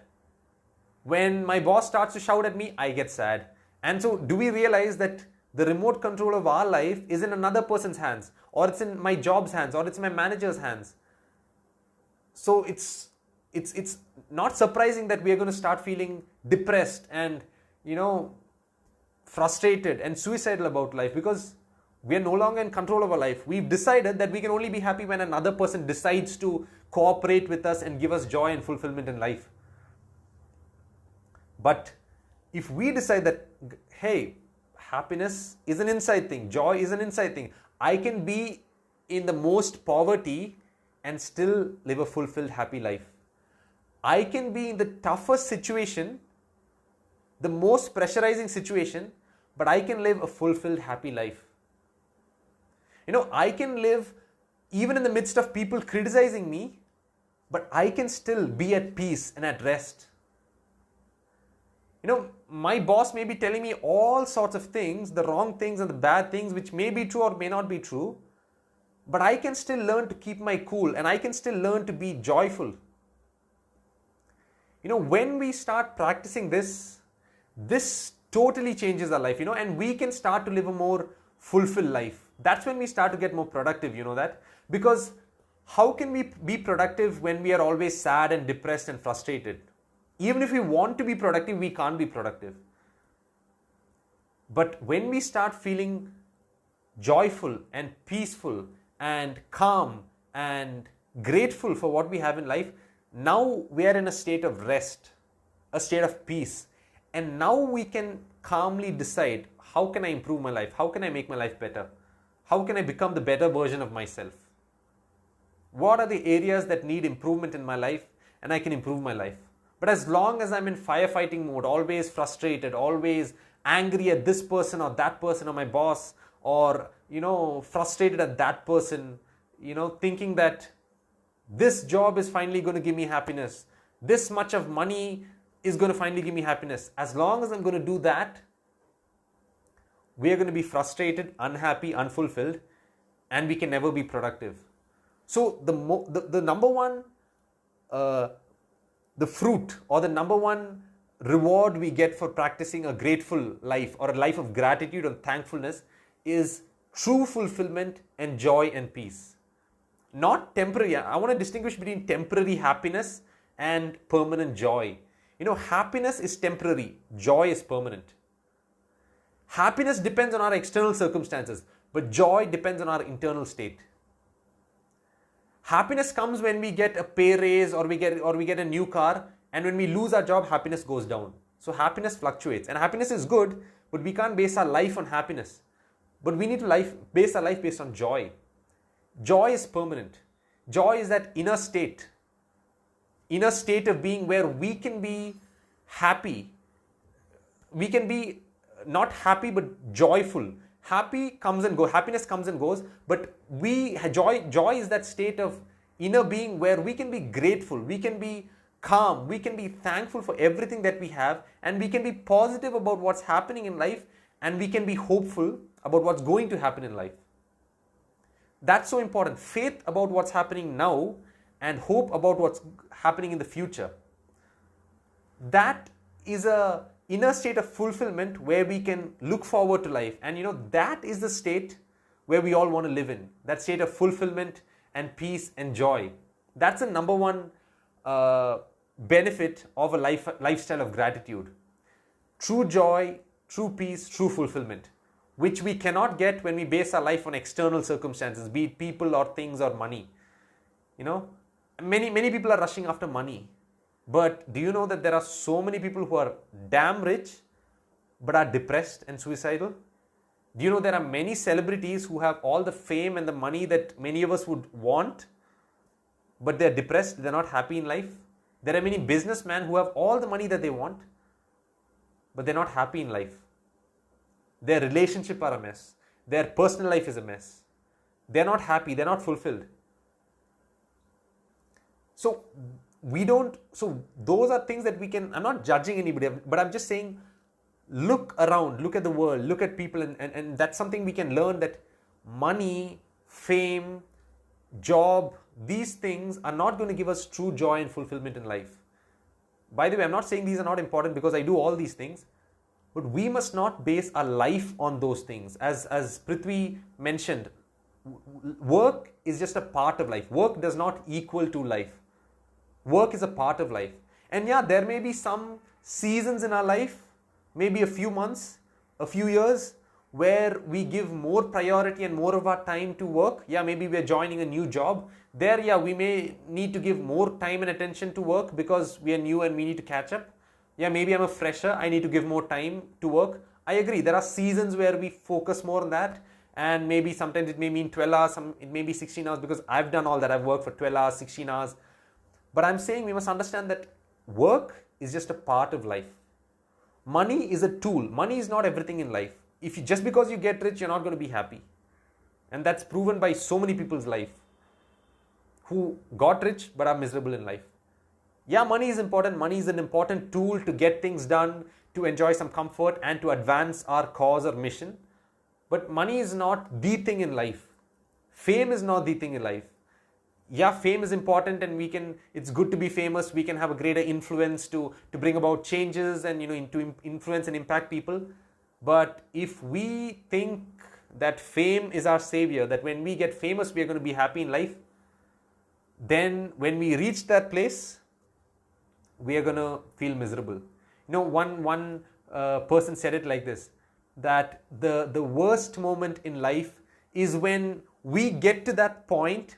When my boss starts to shout at me, I get sad. And so do we realize that the remote control of our life is in another person's hands, or it's in my job's hands, or it's in my manager's hands? So it's not surprising that we are going to start feeling depressed and, frustrated and suicidal about life, because we are no longer in control of our life. We've decided that we can only be happy when another person decides to cooperate with us and give us joy and fulfillment in life. But if we decide that, hey, happiness is an inside thing, joy is an inside thing, I can be in the most poverty and still live a fulfilled, happy life. I can be in the toughest situation, the most pressurizing situation, but I can live a fulfilled, happy life. I can live even in the midst of people criticizing me, but I can still be at peace and at rest. My boss may be telling me all sorts of things, the wrong things and the bad things, which may be true or may not be true, but I can still learn to keep my cool, and I can still learn to be joyful. When we start practicing this totally changes our life, and we can start to live a more fulfilled life. That's when we start to get more productive, that. Because how can we be productive when we are always sad and depressed and frustrated? Even if we want to be productive, we can't be productive. But when we start feeling joyful and peaceful and calm and grateful for what we have in life, now we are in a state of rest, a state of peace. And now we can calmly decide, how can I improve my life? How can I make my life better? How can I become the better version of myself? What are the areas that need improvement in my life, and I can improve my life? But as long as I'm in firefighting mode, always frustrated, always angry at this person or that person or my boss, or, frustrated at that person, thinking that this job is finally going to give me happiness, this much of money is going to finally give me happiness. As long as I'm going to do that, we are going to be frustrated, unhappy, unfulfilled, and we can never be productive. So the number one, the fruit or the number one reward we get for practicing a grateful life or a life of gratitude and thankfulness is true fulfillment and joy and peace. Not temporary. I want to distinguish between temporary happiness and permanent joy. Happiness is temporary, joy is permanent. Happiness depends on our external circumstances, but joy depends on our internal state. Happiness comes when we get a pay raise or we get a new car, and when we lose our job, happiness goes down. So happiness fluctuates, and happiness is good, but we can't base our life on happiness. But we need to base our life based on joy. Joy is permanent. Joy is that inner state of being where we can be happy. We can be not happy but joyful. Happiness comes and goes, but joy is that state of inner being where we can be grateful, we can be calm, we can be thankful for everything that we have, and we can be positive about what's happening in life, and we can be hopeful about what's going to happen in life. That's so important. Faith about what's happening now and hope about what's happening in the future. That is a inner state of fulfillment where we can look forward to life. And that is the state where we all want to live in. That state of fulfillment and peace and joy. That's the number one benefit of a lifestyle of gratitude. True joy, true peace, true fulfillment, which we cannot get when we base our life on external circumstances, be it people or things or money. Many people are rushing after money. But do you know that there are so many people who are damn rich but are depressed and suicidal? Do you know there are many celebrities who have all the fame and the money that many of us would want, but they're depressed, they're not happy in life? There are many businessmen who have all the money that they want, but they're not happy in life. Their relationship are a mess. Their personal life is a mess. They're not happy, they're not fulfilled. So those are things that we can, I'm not judging anybody, but I'm just saying, look around, look at the world, look at people, and that's something we can learn, that money, fame, job, these things are not going to give us true joy and fulfillment in life. By the way, I'm not saying these are not important, because I do all these things, but we must not base our life on those things. As Prithvi mentioned, work is just a part of life. Work does not equal to life. Work is a part of life. And yeah, there may be some seasons in our life, maybe a few months, a few years, where we give more priority and more of our time to work. Yeah, maybe we're joining a new job. There, yeah, we may need to give more time and attention to work because we are new and we need to catch up. Yeah, maybe I'm a fresher, I need to give more time to work. I agree, there are seasons where we focus more on that, and maybe sometimes it may mean 12 hours, it may be 16 hours, because I've done all that. I've worked for 12 hours, 16 hours. But I'm saying we must understand that work is just a part of life. Money is a tool. Money is not everything in life. Just because you get rich, you're not going to be happy. And that's proven by so many people's life who got rich but are miserable in life. Yeah, money is important. Money is an important tool to get things done, to enjoy some comfort, and to advance our cause or mission. But money is not the thing in life. Fame is not the thing in life. Yeah, fame is important, and it's good to be famous. We can have a greater influence to bring about changes and, to influence and impact people. But if we think that fame is our savior, that when we get famous, we are going to be happy in life, then when we reach that place, we are going to feel miserable. One person said it like this, that the worst moment in life is when we get to that point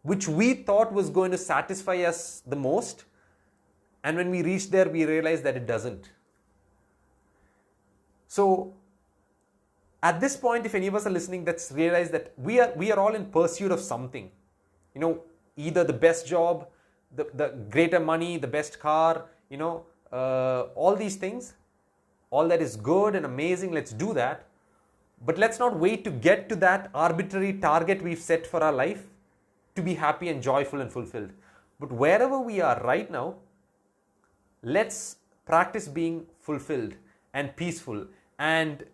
which we thought was going to satisfy us the most, and when we reach there, we realize that it doesn't. So at this point, if any of us are listening, let's realize that we are all in pursuit of something. Either the best job, the greater money, the best car, all these things, all that is good and amazing, let's do that. But let's not wait to get to that arbitrary target we've set for our life to be happy and joyful and fulfilled. But wherever we are right now, let's practice being fulfilled and peaceful. And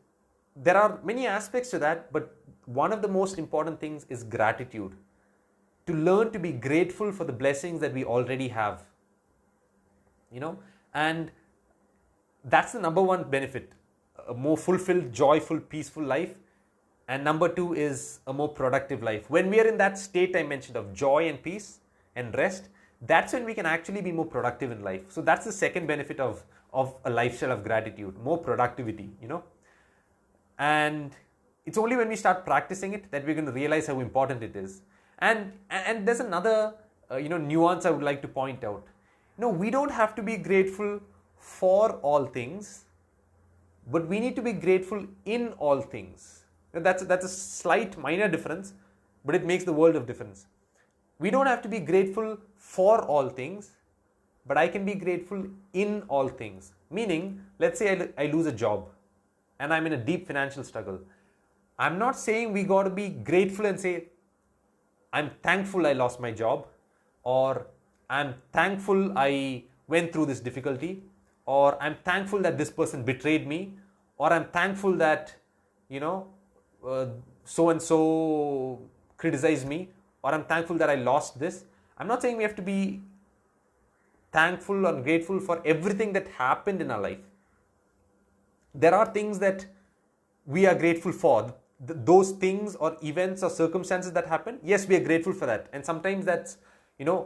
there are many aspects to that, but one of the most important things is gratitude. To learn to be grateful for the blessings that we already have. And that's the number one benefit. A more fulfilled, joyful, peaceful life. And number two is a more productive life. When we are in that state I mentioned of joy and peace and rest, that's when we can actually be more productive in life. So that's the second benefit of a lifestyle of gratitude, more productivity, And it's only when we start practicing it that we're going to realize how important it is. And there's another nuance I would like to point out. We don't have to be grateful for all things, but we need to be grateful in all things. That's a slight minor difference, but it makes the world of difference. We don't have to be grateful for all things, but I can be grateful in all things. Meaning, let's say I lose a job and I'm in a deep financial struggle. I'm not saying we got to be grateful and say, I'm thankful I lost my job, or I'm thankful I went through this difficulty, or I'm thankful that this person betrayed me, or I'm thankful that, so-and-so criticized me, or I'm thankful that I lost this. I'm not saying we have to be thankful or grateful for everything that happened in our life. There are things that we are grateful for. Those things or events or circumstances that happen, yes, we are grateful for that. And sometimes that's,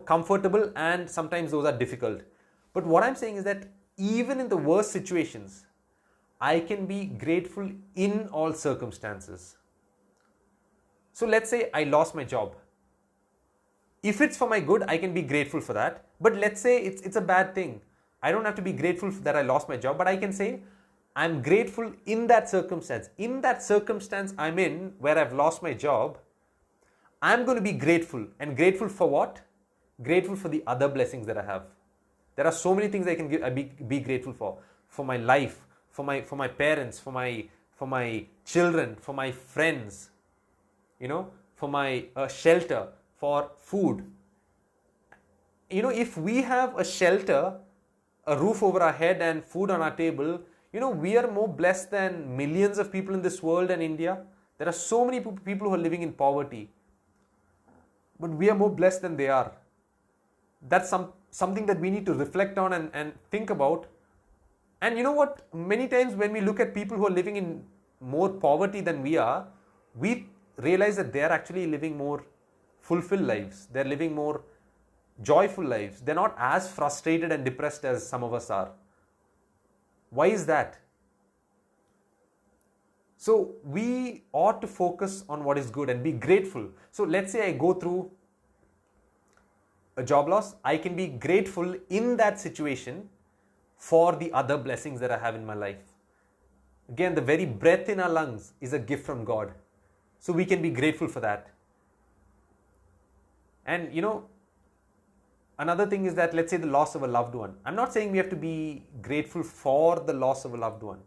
comfortable, and sometimes those are difficult. But what I'm saying is that even in the worst situations, I can be grateful in all circumstances. So let's say I lost my job. If it's for my good, I can be grateful for that. But let's say it's a bad thing. I don't have to be grateful that I lost my job, but I can say, I'm grateful in that circumstance. In that circumstance I'm in, where I've lost my job, I'm going to be grateful. And grateful for what? Grateful for the other blessings that I have. There are so many things I can be grateful for. For my life, for my parents, for my children, for my friends, for my shelter, for food. If we have a shelter, a roof over our head and food on our table, we are more blessed than millions of people in this world and India. There are so many people who are living in poverty, but we are more blessed than they are. That's something that we need to reflect on and think about. And you know what? Many times when we look at people who are living in more poverty than we are, we realize that they are actually living more fulfilled lives. They're living more joyful lives. They're not as frustrated and depressed as some of us are. Why is that? So we ought to focus on what is good and be grateful. So let's say I go through a job loss. I can be grateful in that situation for the other blessings that I have in my life. Again, the very breath in our lungs is a gift from God. So we can be grateful for that. And another thing is that, let's say the loss of a loved one. I'm not saying we have to be grateful for the loss of a loved one.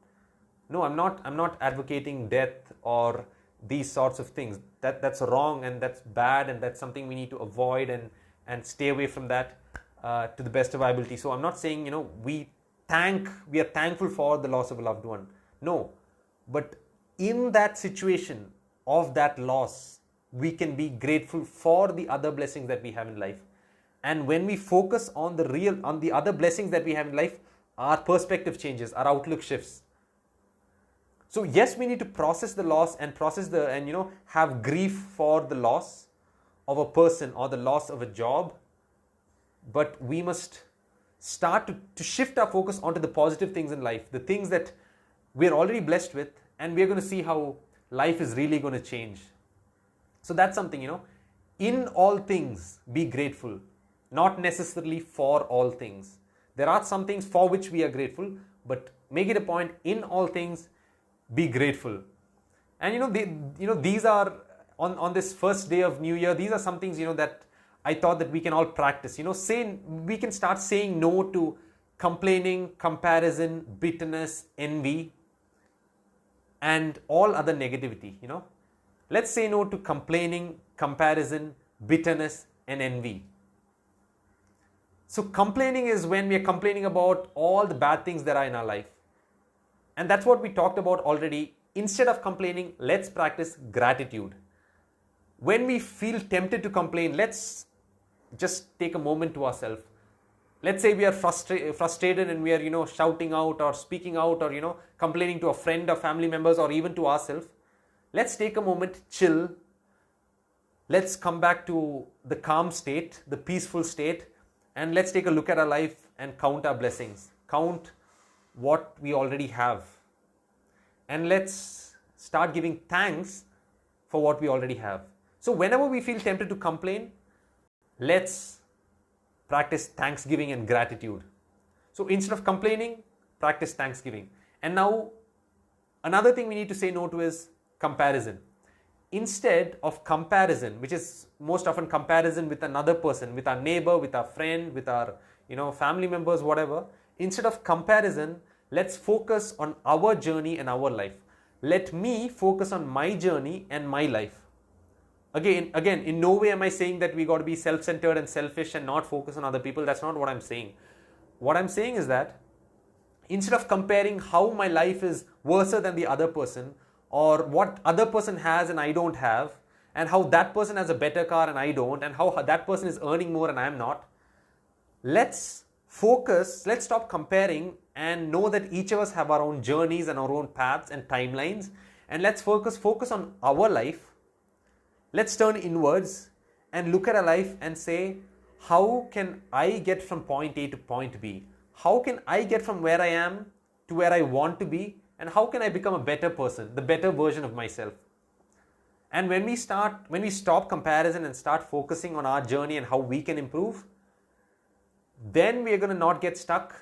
No, I'm not advocating death or these sorts of things. That's wrong and that's bad, and that's something we need to avoid and stay away from that to the best of our ability. So I'm not saying, we are thankful for the loss of a loved one. No, but in that situation of that loss, we can be grateful for the other blessings that we have in life. And when we focus on the other blessings that we have in life, our perspective changes, our outlook shifts. So yes, we need to process the loss and have grief for the loss of a person or the loss of a job. But we must start to shift our focus onto the positive things in life, the things that we're already blessed with, and we're going to see how life is really going to change. So that's something, in all things, be grateful. Not necessarily for all things. There are some things for which we are grateful, but make it a point, in all things, be grateful. And these are, on this first day of New Year, these are some things, that I thought that we can all practice. We can start saying no to complaining, comparison, bitterness, envy, and all other negativity. Let's say no to complaining, comparison, bitterness, and envy. So complaining is when we are complaining about all the bad things that are in our life. And that's what we talked about already. Instead of complaining, let's practice gratitude. When we feel tempted to complain, let's just take a moment to ourselves. Let's say we are frustrated and we are, shouting out or speaking out or, complaining to a friend or family members or even to ourselves. Let's take a moment, chill. Let's come back to the calm state, the peaceful state, and let's take a look at our life and count our blessings. Count what we already have. And let's start giving thanks for what we already have. So whenever we feel tempted to complain, let's practice thanksgiving and gratitude. So instead of complaining, practice thanksgiving. And now, another thing we need to say no to is comparison. Instead of comparison, which is most often comparison with another person, with our neighbor, with our friend, with our family members, whatever, instead of comparison, let's focus on our journey and our life. Let me focus on my journey and my life. Again, in no way am I saying that we got to be self-centered and selfish and not focus on other people. That's not what I'm saying. What I'm saying is that instead of comparing how my life is worse than the other person, or what other person has and I don't have, and how that person has a better car and I don't, and how that person is earning more and I'm not, let's focus, let's stop comparing and know that each of us have our own journeys and our own paths and timelines, and let's focus on our life. Let's turn inwards and look at our life and say, how can I get from point A to point B? How can I get from where I am to where I want to be? And how can I become a better person, the better version of myself? And when we stop comparison and start focusing on our journey and how we can improve, then we are going to not get stuck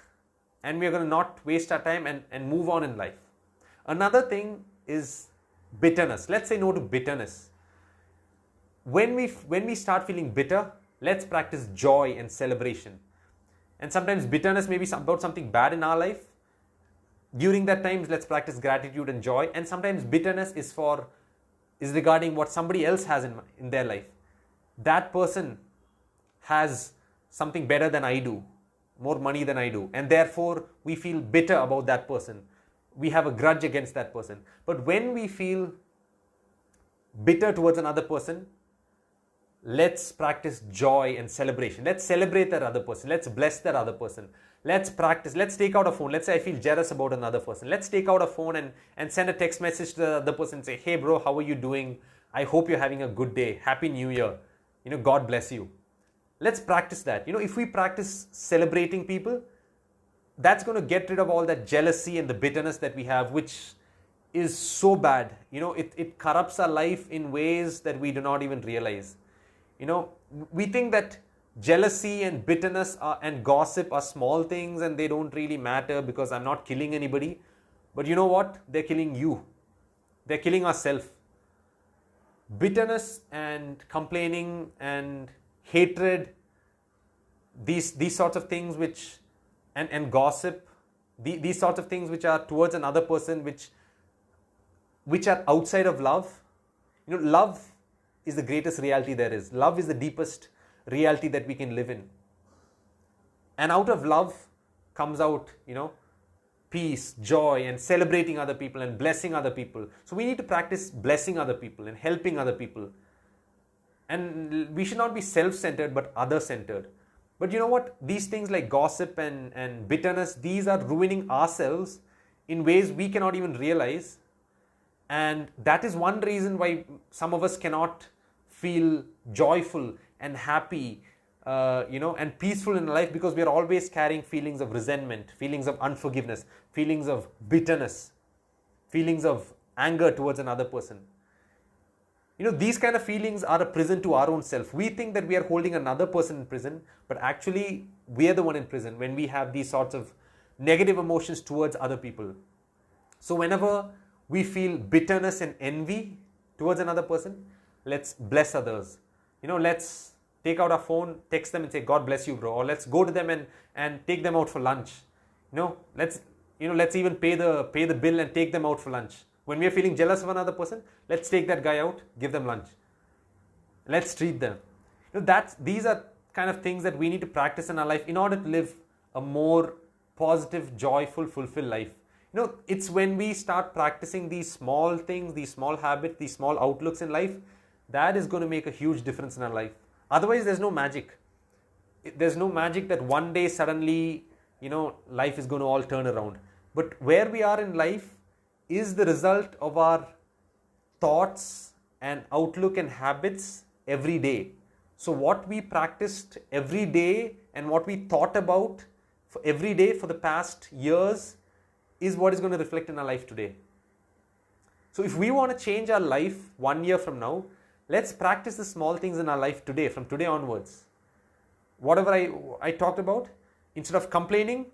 and we are going to not waste our time and move on in life. Another thing is bitterness. Let's say no to bitterness. When we start feeling bitter, let's practice joy and celebration. And sometimes bitterness may be about something bad in our life. During that time, let's practice gratitude and joy. And sometimes bitterness is regarding what somebody else has in their life. That person has something better than I do, more money than I do, and therefore we feel bitter about that person. We have a grudge against that person. But when we feel bitter towards another person, let's practice joy and celebration. Let's celebrate that other person. Let's bless that other person. Let's take out a phone. Let's say I feel jealous about another person. Let's take out a phone and send a text message to the other person and say, hey bro, how are you doing? I hope you're having a good day. Happy New Year. God bless you. Let's practice that. If we practice celebrating people, that's going to get rid of all that jealousy and the bitterness that we have, which is so bad. It corrupts our life in ways that we do not even realize. We think that jealousy and bitterness and gossip are small things and they don't really matter because I'm not killing anybody. But you know what? They're killing you. They're killing ourselves. Bitterness and complaining and hatred, these sorts of things and gossip, these sorts of things which are towards another person, which are outside of love. Love is the greatest reality there is. Love is the deepest reality that we can live in. And out of love comes out, peace, joy, and celebrating other people and blessing other people. So we need to practice blessing other people and helping other people. And we should not be self-centered but other-centered. But you know what? These things like gossip and bitterness, these are ruining ourselves in ways we cannot even realize. And that is one reason why some of us cannot feel joyful and happy, and peaceful in life, because we are always carrying feelings of resentment, feelings of unforgiveness, feelings of bitterness, feelings of anger towards another person. These kind of feelings are a prison to our own self. We think that we are holding another person in prison, but actually we are the one in prison when we have these sorts of negative emotions towards other people. So whenever we feel bitterness and envy towards another person, let's bless others. Let's take out our phone, text them and say, God bless you, bro. Or let's go to them and take them out for lunch. Let's even pay the bill and take them out for lunch. When we are feeling jealous of another person, let's take that guy out, give them lunch. Let's treat them. These are kind of things that we need to practice in our life in order to live a more positive, joyful, fulfilled life. It's when we start practicing these small things, these small habits, these small outlooks in life, that is going to make a huge difference in our life. Otherwise, there's no magic. There's no magic that one day suddenly, life is going to all turn around. But where we are in life is the result of our thoughts and outlook and habits every day. So what we practiced every day and what we thought about for every day for the past years is what is going to reflect in our life today. So if we want to change our life 1 year from now, let's practice the small things in our life today, from today onwards. Whatever I talked about, instead of complaining,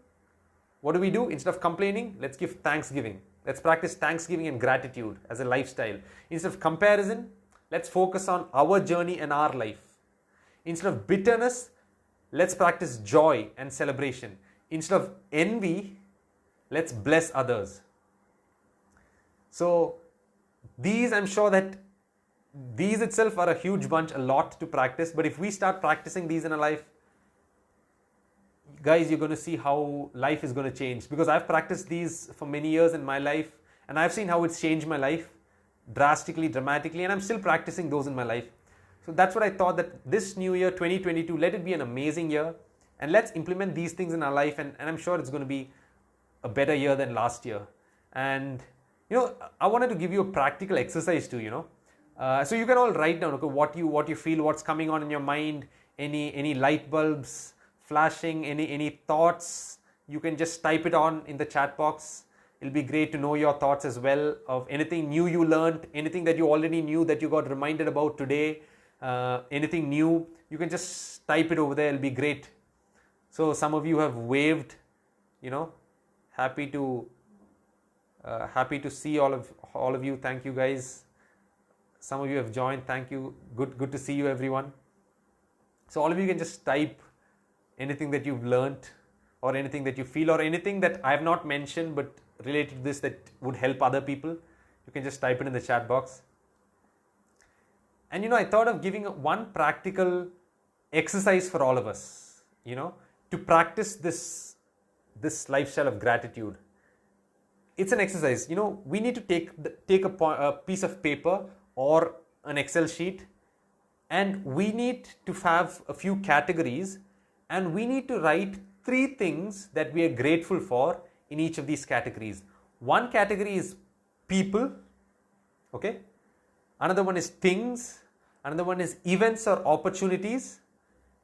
what do? Instead of complaining, let's give thanksgiving. Let's practice thanksgiving and gratitude as a lifestyle. Instead of comparison, let's focus on our journey and our life. Instead of bitterness, let's practice joy and celebration. Instead of envy, let's bless others. So I'm sure that these itself are a huge bunch, a lot to practice. But if we start practicing these in our life, guys, you're going to see how life is going to change. Because I've practiced these for many years in my life, and I've seen how it's changed my life drastically, dramatically, and I'm still practicing those in my life. So that's what I thought, that this new year, 2022, let it be an amazing year, and let's implement these things in our life, and I'm sure it's going to be a better year than last year. And I wanted to give you a practical exercise too. So you can all write down, okay, what you feel, what's coming on in your mind, any light bulbs flashing, any thoughts. You can just type it on in the chat box. It'll be great to know your thoughts as well, of anything new you learned, anything that you already knew that you got reminded about today, anything new. You can just type it over there. It'll be great. So some of you have waved, Happy to see all of you. Thank you guys. Some of you have joined. Thank you. Good to see you, everyone. So all of you can just type anything that you've learnt, or anything that you feel, or anything that I have not mentioned but related to this that would help other people. You can just type it in the chat box. And I thought of giving one practical exercise for all of us, to practice this lifestyle of gratitude. It's an exercise. We need to take a piece of paper or an Excel sheet, and we need to have a few categories, and we need to write 3 things that we are grateful for in each of these categories. One category is people, okay? Another one is things, another one is events or opportunities,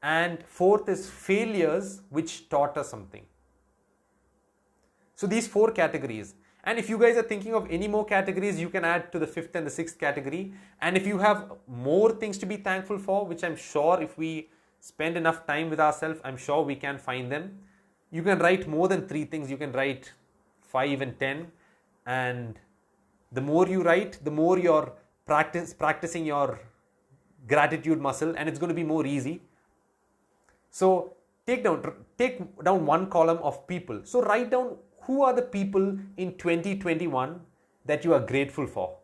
and fourth is failures which taught us something. So these 4 categories. And if you guys are thinking of any more categories, you can add to the 5th and the 6th category. And if you have more things to be thankful for, which I'm sure if we spend enough time with ourselves, I'm sure we can find them. You can write more than 3 things. You can write 5 and 10. And the more you write, the more you're practicing your gratitude muscle, and it's going to be more easy. So take down one column of people. So write down who are the people in 2021 that you are grateful for.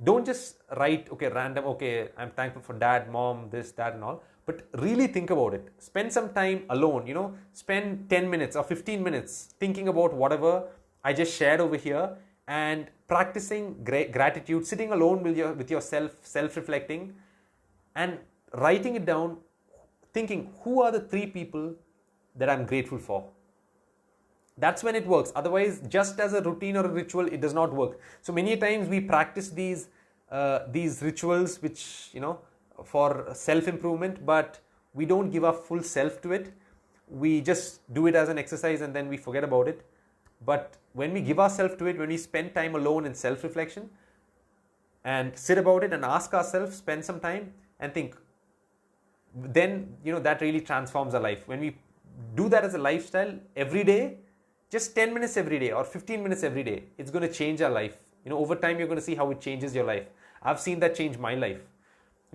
Don't just write, random, I'm thankful for dad, mom, this, that and all. But really think about it. Spend some time alone, spend 10 minutes or 15 minutes thinking about whatever I just shared over here, and practicing gratitude, sitting alone with yourself, self-reflecting, and writing it down, thinking who are the 3 people that I'm grateful for. That's when it works. Otherwise, just as a routine or a ritual, it does not work. So many times we practice these rituals which, for self-improvement, but we don't give our full self to it. We just do it as an exercise and then we forget about it. But when we give ourselves to it, when we spend time alone in self-reflection and sit about it and ask ourselves, spend some time and think, then, that really transforms our life. When we do that as a lifestyle every day, just 10 minutes every day or 15 minutes every day, it's going to change our life. Over time, you're going to see how it changes your life. I've seen that change my life.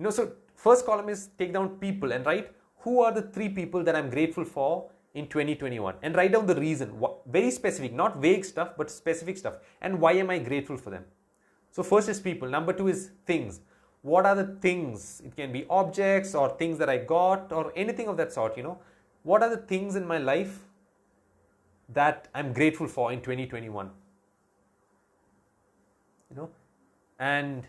So first column is take down people and write who are the 3 people that I'm grateful for in 2021, and write down the reason. Very specific, not vague stuff, but specific stuff. And why am I grateful for them? So first is people. Number 2 is things. What are the things? It can be objects or things that I got or anything of that sort, What are the things in my life that I'm grateful for in 2021? And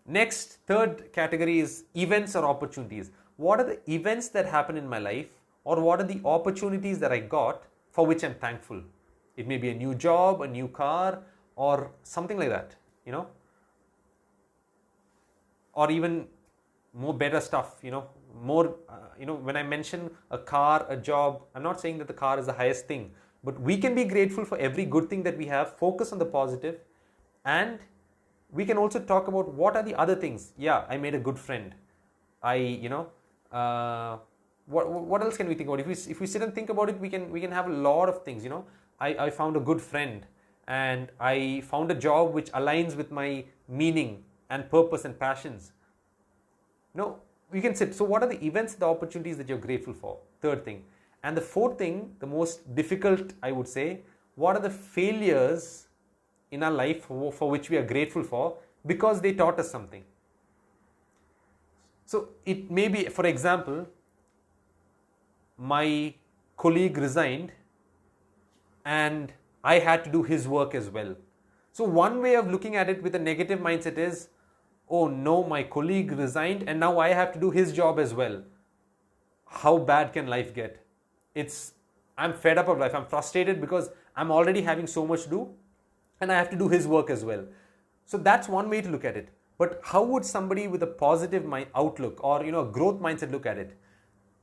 next, third category is events or opportunities. What are the events that happen in my life, or what are the opportunities that I got for which I'm thankful? It may be a new job, a new car, or something like that, or even more better stuff, more, when I mention a car, a job, I'm not saying that the car is the highest thing, but we can be grateful for every good thing that we have, focus on the positive, and we can also talk about what are the other things. Yeah, I made a good friend. What else can we think about? If we sit and think about it, we can have a lot of things, I found a good friend, and I found a job which aligns with my meaning and purpose and passions. We can sit. So what are the events, the opportunities that you're grateful for? Third thing. And the fourth thing, the most difficult, I would say, what are the failures in our life for which we are grateful for because they taught us something? So it may be, for example, my colleague resigned and I had to do his work as well. So one way of looking at it with a negative mindset is, oh no, my colleague resigned and now I have to do his job as well. How bad can life get? I'm fed up of life. I'm frustrated because I'm already having so much to do and I have to do his work as well. So that's one way to look at it. But how would somebody with a positive outlook or a growth mindset look at it?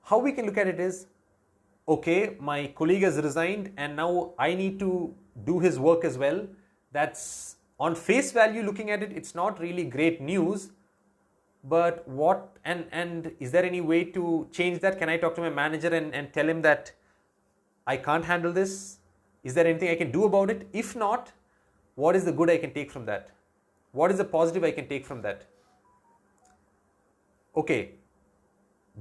How we can look at it is, okay, my colleague has resigned and now I need to do his work as well. That's on face value looking at it, it's not really great news. But what, and is there any way to change that? Can I talk to my manager and tell him that I can't handle this? Is there anything I can do about it? If not, what is the good I can take from that? What is the positive I can take from that? Okay,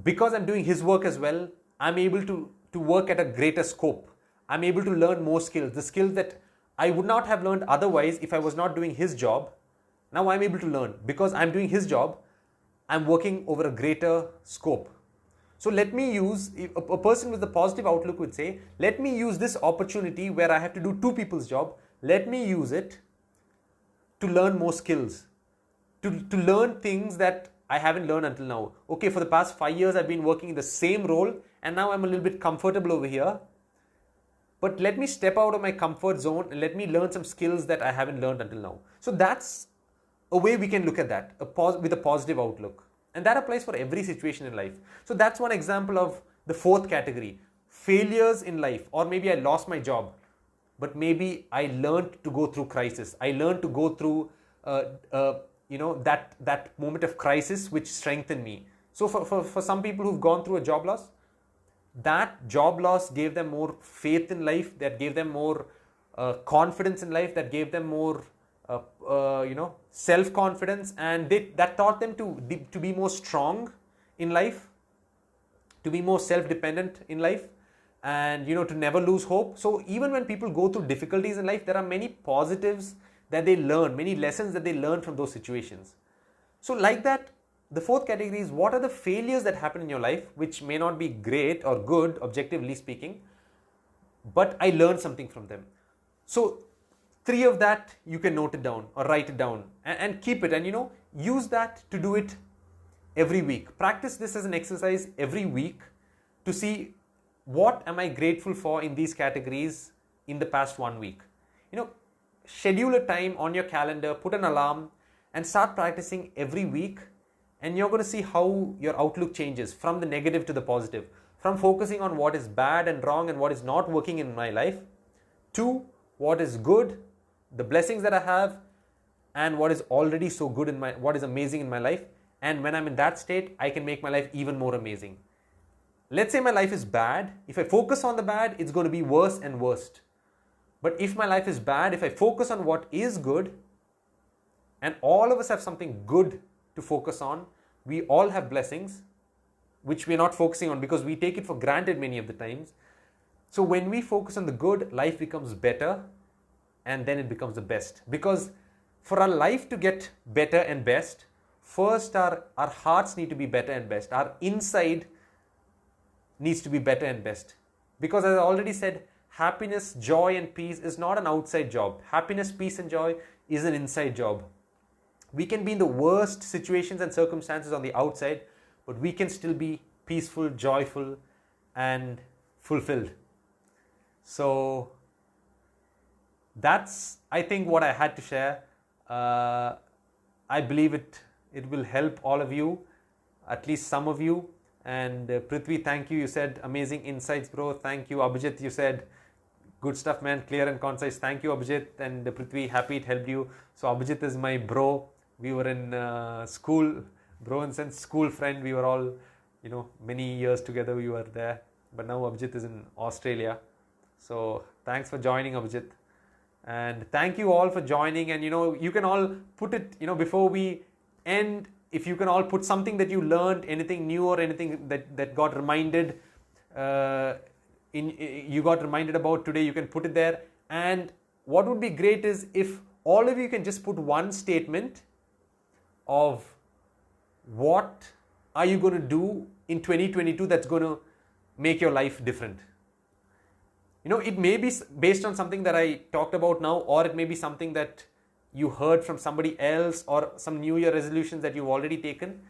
because I'm doing his work as well, I'm able to work at a greater scope. I'm able to learn more skills, the skills that I would not have learned otherwise if I was not doing his job. Now I'm able to learn because I'm doing his job. I'm working over a greater scope. So let me use, a person with a positive outlook would say, let me use this opportunity where I have to do two people's job. Let me use it to learn more skills, to learn things that I haven't learned until now. Okay, for the past 5 years, I've been working in the same role and now I'm a little bit comfortable over here. But let me step out of my comfort zone and let me learn some skills that I haven't learned until now. So that's a way we can look at that, with a positive outlook. And that applies for every situation in life. So that's one example of the fourth category, failures in life. Or maybe I lost my job, but maybe I learned to go through crisis. I learned to go through that moment of crisis which strengthened me. So for some people who've gone through a job loss, that job loss gave them more faith in life, that gave them more confidence in life, that gave them more self-confidence, and that taught them to be more strong in life, to be more self-dependent in life, and to never lose hope. So even when people go through difficulties in life, there are many positives that they learn, many lessons that they learn from those situations. So like that, the fourth category is, what are the failures that happen in your life which may not be great or good, objectively speaking, but I learned something from them. So 3 of that, you can note it down or write it down and keep it, and use that to do it every week. Practice this as an exercise every week to see what am I grateful for in these categories in the past 1 week. Schedule a time on your calendar, put an alarm, and start practicing every week, and you're going to see how your outlook changes from the negative to the positive, from focusing on what is bad and wrong and what is not working in my life to what is good, the blessings that I have, and what is already so good what is amazing in my life. And when I'm in that state, I can make my life even more amazing. Let's say my life is bad. If I focus on the bad, it's going to be worse and worst. But if my life is bad, if I focus on what is good, and all of us have something good to focus on, we all have blessings, which we're not focusing on because we take it for granted many of the times. So when we focus on the good, life becomes better, and then it becomes the best. Because for our life to get better and best, first our hearts need to be better and best. Our inside needs to be better and best. Because as I already said, happiness, joy and peace is not an outside job. Happiness, peace and joy is an inside job. We can be in the worst situations and circumstances on the outside, but we can still be peaceful, joyful and fulfilled. So that's, I think, what I had to share. I believe it will help all of you, at least some of you. And Prithvi, thank you. You said amazing insights, bro. Thank you. Abhijit, you said good stuff, man. Clear and concise. Thank you, Abhijit. And Prithvi, happy it helped you. So Abhijit is my bro. We were in school, bro and sense, school friend. We were all, many years together we were there. But now Abhijit is in Australia. So thanks for joining, Abhijit. And thank you all for joining. And you can all put it, before we end, if you can all put something that you learned, anything new or anything that got reminded, you got reminded about today, you can put it there. And what would be great is if all of you can just put one statement of what are you going to do in 2022 that's going to make your life different. It may be based on something that I talked about now, or it may be something that you heard from somebody else, or some New Year resolutions that you've already taken.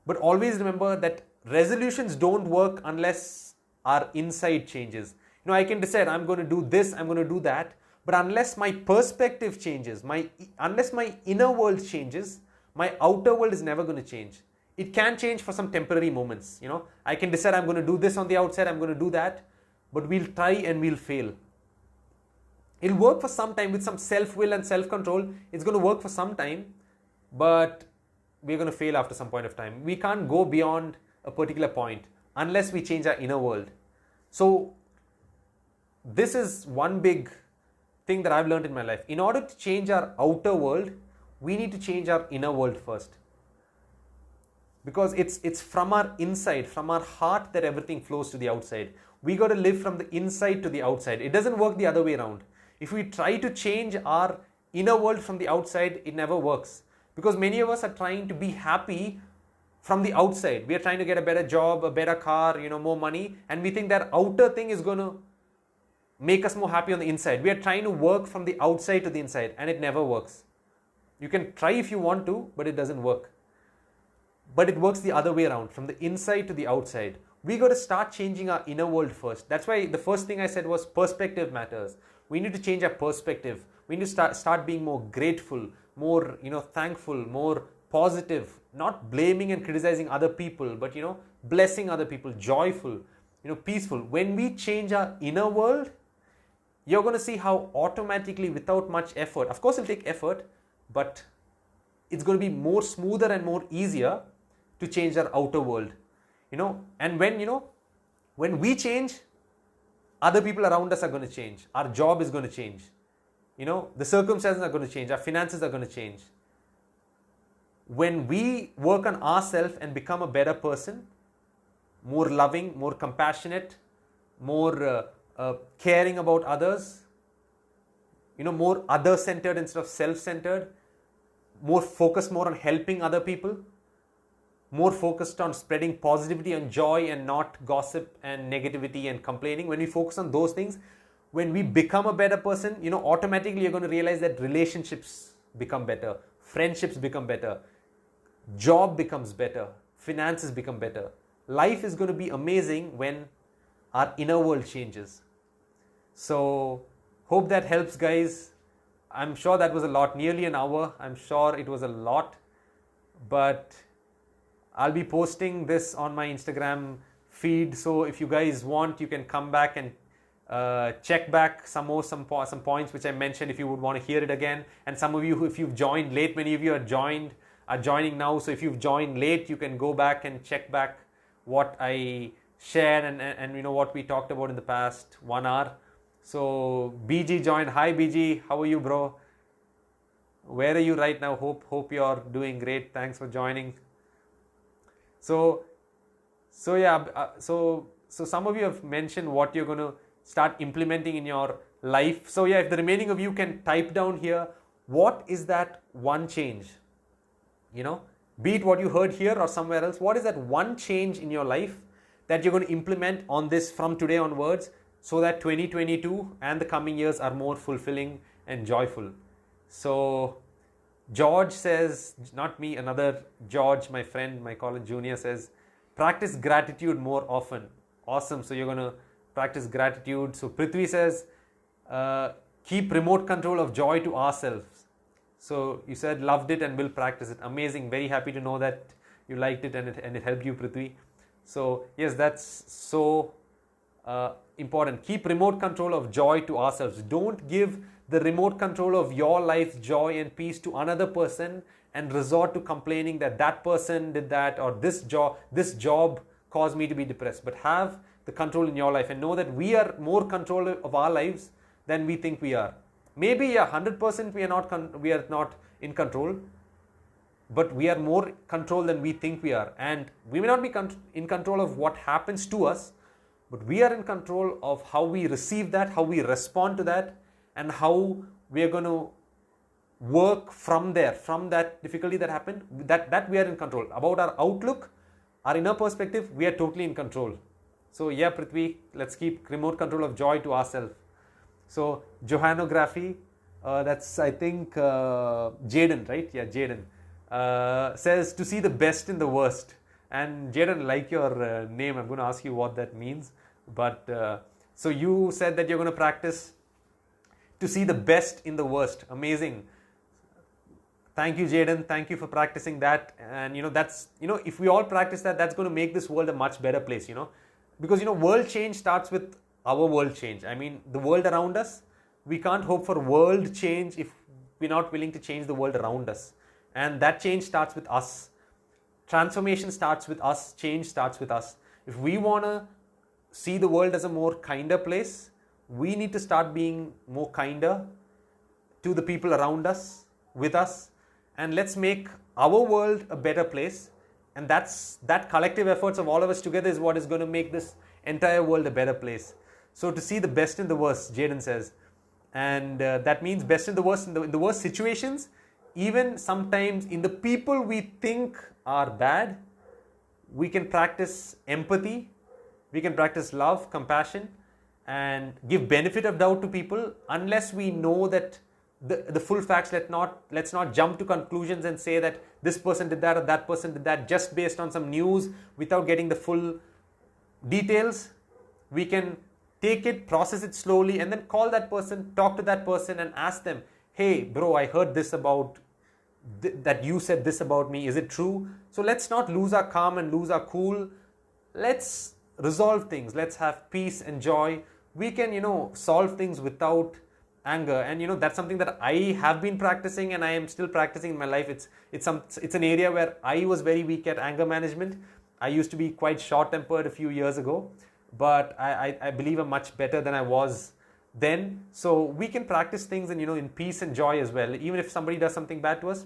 But always remember that resolutions don't work unless our inside changes. I can decide I'm going to do this, I'm going to do that, but unless my perspective changes, unless my inner world changes, my outer world is never going to change. It can change for some temporary moments. I can decide I'm going to do this on the outside, I'm going to do that, but we'll try and we'll fail. It'll work for some time with some self-will and self-control. It's going to work for some time, but we're going to fail after some point of time. We can't go beyond a particular point unless we change our inner world. So this is one big thing that I've learned in my life. In order to change our outer world, we need to change our inner world first. Because it's from our inside, from our heart, that everything flows to the outside. We got to live from the inside to the outside. It doesn't work the other way around. If we try to change our inner world from the outside, it never works. Because many of us are trying to be happy from the outside. We are trying to get a better job, a better car, more money, and we think that outer thing is going to make us more happy on the inside. We are trying to work from the outside to the inside, and it never works. You can try if you want to, but it doesn't work. But it works the other way around, from the inside to the outside. We got to start changing our inner world first. That's why the first thing I said was perspective matters. We need to change our perspective. We need to start being more grateful, more thankful, more positive, not blaming and criticizing other people, but blessing other people, joyful, peaceful. When we change our inner world, you're going to see how automatically, without much effort, of course it'll take effort, but it's going to be more smoother and more easier to change our outer world. And when we change, other people around us are going to change. Our job is going to change. The circumstances are going to change. Our finances are going to change. When we work on ourselves and become a better person, more loving, more compassionate, more caring about others, more other-centered instead of self-centered, more focused more on helping other people, more focused on spreading positivity and joy and not gossip and negativity and complaining. When we focus on those things, when we become a better person, automatically you're going to realize that relationships become better, friendships become better, job becomes better, finances become better. Life is going to be amazing when our inner world changes. So, hope that helps, guys. I'm sure that was a lot, nearly an hour. I'm sure it was a lot, but I'll be posting this on my Instagram feed. So if you guys want, you can come back and check back some points which I mentioned if you would want to hear it again. And some of you, if you've joined late, many of you are joining now. So if you've joined late, you can go back and check back what I shared and what we talked about in the past 1 hour. So BG joined. Hi BG, how are you, bro? Where are you right now? Hope you're doing great. Thanks for joining. So some of you have mentioned what you're going to start implementing in your life. So if the remaining of you can type down here, what is that one change? Be it what you heard here or somewhere else, what is that one change in your life that you're going to implement on this from today onwards, so that 2022 and the coming years are more fulfilling and joyful? So George says, not me, another George, my friend, my college junior, says, practice gratitude more often. Awesome. So you're going to practice gratitude. So Prithvi says, keep remote control of joy to ourselves. So you said loved it and will practice it. Amazing. Very happy to know that you liked it and it helped you, Prithvi. So yes, that's so important. Keep remote control of joy to ourselves. Don't give the remote control of your life, joy and peace to another person and resort to complaining that person did that, or this job caused me to be depressed. But have the control in your life and know that we are more control of our lives than we think we are. Maybe 100% we are not in control, but we are more control than we think we are. And we may not be in control of what happens to us, but we are in control of how we receive that, how we respond to that, and how we are going to work from there, from that difficulty that happened, that we are in control. About our outlook, our inner perspective, we are totally in control. So yeah, Prithvi, let's keep remote control of joy to ourselves. So Johannography, that's I think Jaden, right? Yeah, Jaden says to see the best in the worst. And Jaden, like your name, I'm going to ask you what that means. But so you said that you're going to practice to see the best in the worst. Amazing. Thank you, Jaden. Thank you for practicing that. And that's, if we all practice that, that's going to make this world a much better place, because, world change starts with our world change. I mean, the world around us, we can't hope for world change if we're not willing to change the world around us. And that change starts with us. Transformation starts with us. Change starts with us. If we want to see the world as a more kinder place, we need to start being more kinder to the people around us, with us, and let's make our world a better place. And that collective efforts of all of us together is what is going to make this entire world a better place. So to see the best in the worst, Jaden says, and that means best in the worst, in the worst situations, even sometimes in the people we think are bad, we can practice empathy, we can practice love, compassion, and give benefit of doubt to people. Unless we know that the full facts, let's not jump to conclusions and say that this person did that or that person did that just based on some news without getting the full details. We can take it, process it slowly, and then call that person, talk to that person and ask them, hey bro, I heard this about that you said this about me, is it true? So let's not lose our calm and lose our cool. Let's resolve things, let's have peace and joy. We can solve things without anger, and that's something that I have been practicing and I am still practicing in my life. It's an area where I was very weak at anger management. I used to be quite short-tempered a few years ago, but I believe I'm much better than I was then. So we can practice things in peace and joy as well. Even if somebody does something bad to us,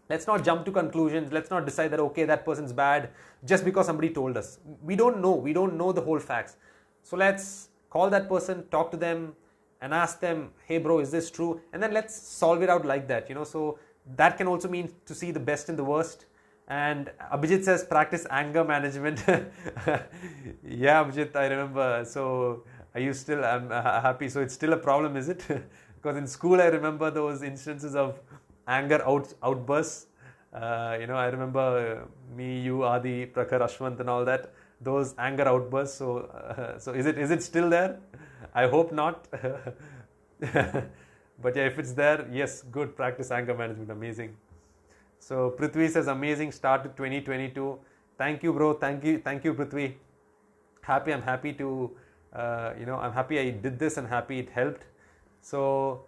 let's not jump to conclusions. Let's not decide that okay, that person's bad just because somebody told us. We don't know the whole facts. So let's call that person, talk to them and ask them, hey bro, is this true? And then let's solve it out like that. So that can also mean to see the best in the worst. And Abhijit says practice anger management. Yeah, Abhijit, I remember. So I'm happy. So it's still a problem, is it? Because in school I remember those instances of anger outbursts. I remember me, you, Adi, Prakhar, Ashwant and all that. Those anger outbursts. So is it still there? I hope not. But yeah, if it's there, yes, good. Practice anger management. Amazing. So Prithvi says amazing start to 2022. Thank you, bro. Thank you, Prithvi. I'm happy to I'm happy I did this and happy it helped. So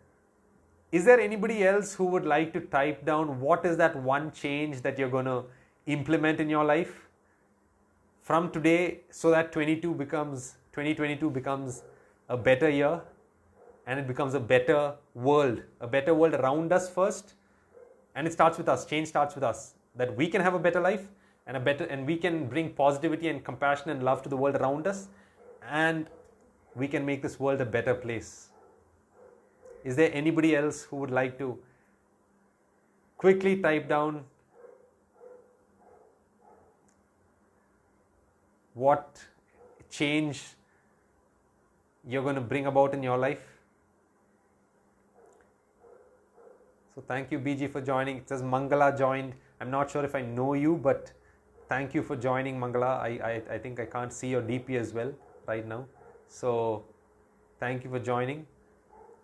is there anybody else who would like to type down what is that one change that you're going to implement in your life from today, so that 2022 becomes a better year and it becomes a better world around us first. And it starts with us. Change starts with us. That we can have a better life and we can bring positivity and compassion and love to the world around us, and we can make this world a better place. Is there anybody else who would like to quickly type down what change you're going to bring about in your life? So thank you, BG, for joining. It says Mangala joined. I'm not sure if I know you, but thank you for joining, Mangala. I think I can't see your DP as well right now. So thank you for joining.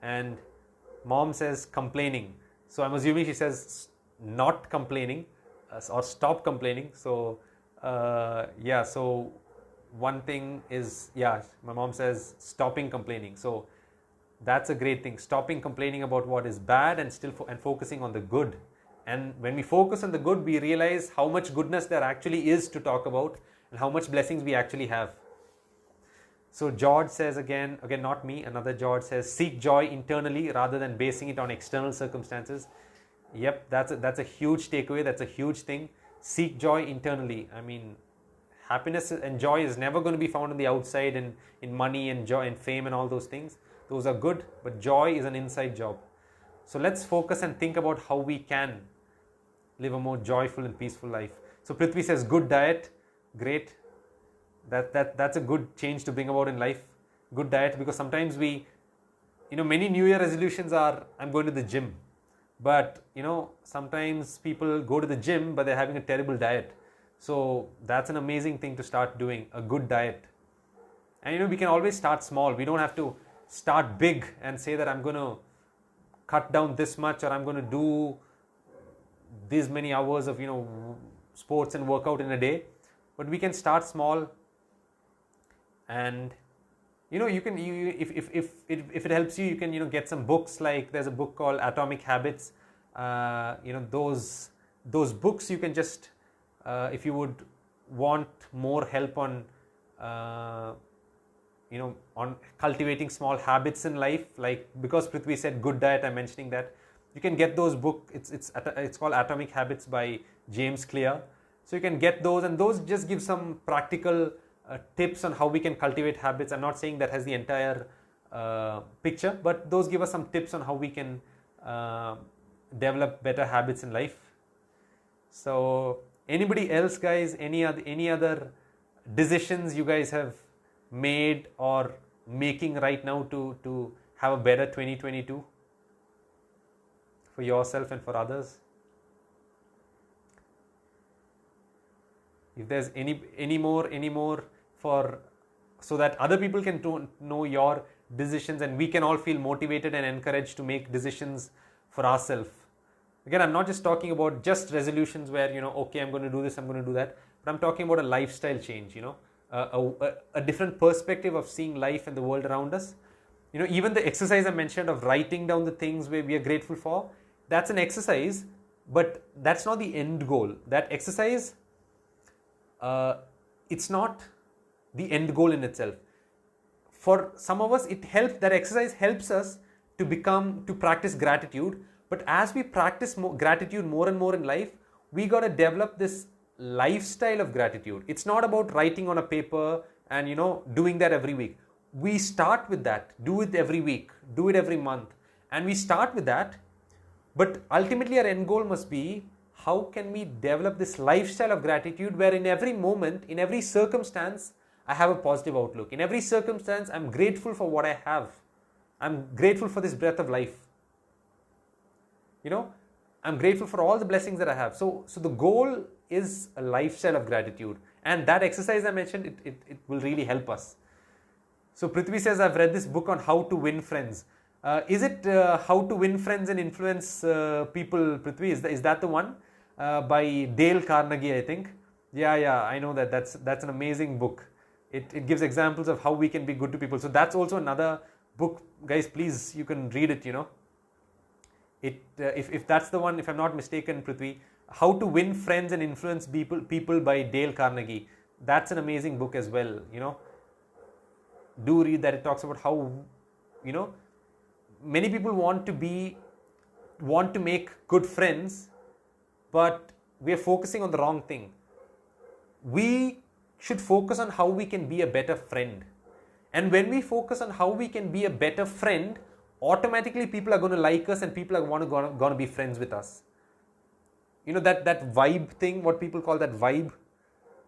And mom says complaining. So I'm assuming she says not complaining or stop complaining. So yeah, so one thing is, yeah, my mom says stopping complaining. So that's a great thing. Stopping complaining about what is bad and focusing on the good. And when we focus on the good, we realize how much goodness there actually is to talk about and how much blessings we actually have. So George says again, not me, another George says, seek joy internally rather than basing it on external circumstances. Yep, that's a huge takeaway. That's a huge thing. Seek joy internally. I mean, happiness and joy is never going to be found on the outside in money and joy and fame and all those things. Those are good, but joy is an inside job. So let's focus and think about how we can live a more joyful and peaceful life. So Prithvi says good diet. Great. That's a good change to bring about in life. Good diet, because sometimes many New Year resolutions are, I'm going to the gym. But, sometimes people go to the gym, but they're having a terrible diet. So that's an amazing thing to start doing, a good diet. And, we can always start small. We don't have to start big and say that I'm going to cut down this much or I'm going to do these many hours of, sports and workout in a day. But we can start small. And you can if it helps you can get some books. Like there's a book called Atomic Habits. Those books you can just if you would want more help on on cultivating small habits in life, like because Prithvi said good diet, I'm mentioning that. You can get those book. It's called Atomic Habits by James Clear. So you can get those, and those just give some practical tips on how we can cultivate habits. I'm not saying that has the entire picture, but those give us some tips on how we can develop better habits in life. So anybody else, guys, any other decisions you guys have made or making right now to have a better 2022 for yourself and for others? If there's any more for, so that other people can know your decisions and we can all feel motivated and encouraged to make decisions for ourselves. Again, I'm not just talking about just resolutions where, okay, I'm going to do this, I'm going to do that, but I'm talking about a lifestyle change, a different perspective of seeing life and the world around us. Even the exercise I mentioned of writing down the things where we are grateful for, that's an exercise, but that's not the end goal. That exercise, it's not the end goal in itself. For some of us, that exercise helps us to practice gratitude. But as we practice gratitude more and more in life, we got to develop this lifestyle of gratitude. It's not about writing on a paper and doing that every week. We start with that, do it every week, do it every month, and we start with that. But ultimately our end goal must be, how can we develop this lifestyle of gratitude where in every moment, in every circumstance, I have a positive outlook. In every circumstance, I'm grateful for what I have. I'm grateful for this breath of life. I'm grateful for all the blessings that I have. So the goal is a lifestyle of gratitude. And that exercise I mentioned, it will really help us. So Prithvi says, I've read this book on how to win friends. Is it How to Win Friends and Influence People, Prithvi? Is that the one? By Dale Carnegie, I think. Yeah, I know that. That's an amazing book. It gives examples of how we can be good to people. So that's also another book. Guys, please, you can read it, If that's the one, if I'm not mistaken, Prithvi, How to Win Friends and Influence People by Dale Carnegie. That's an amazing book as well, Do read that. It talks about how, many people want to make good friends, but we are focusing on the wrong thing. We should focus on how we can be a better friend. And when we focus on how we can be a better friend, automatically people are going to like us and people are going to be friends with us. That vibe thing, what people call that vibe,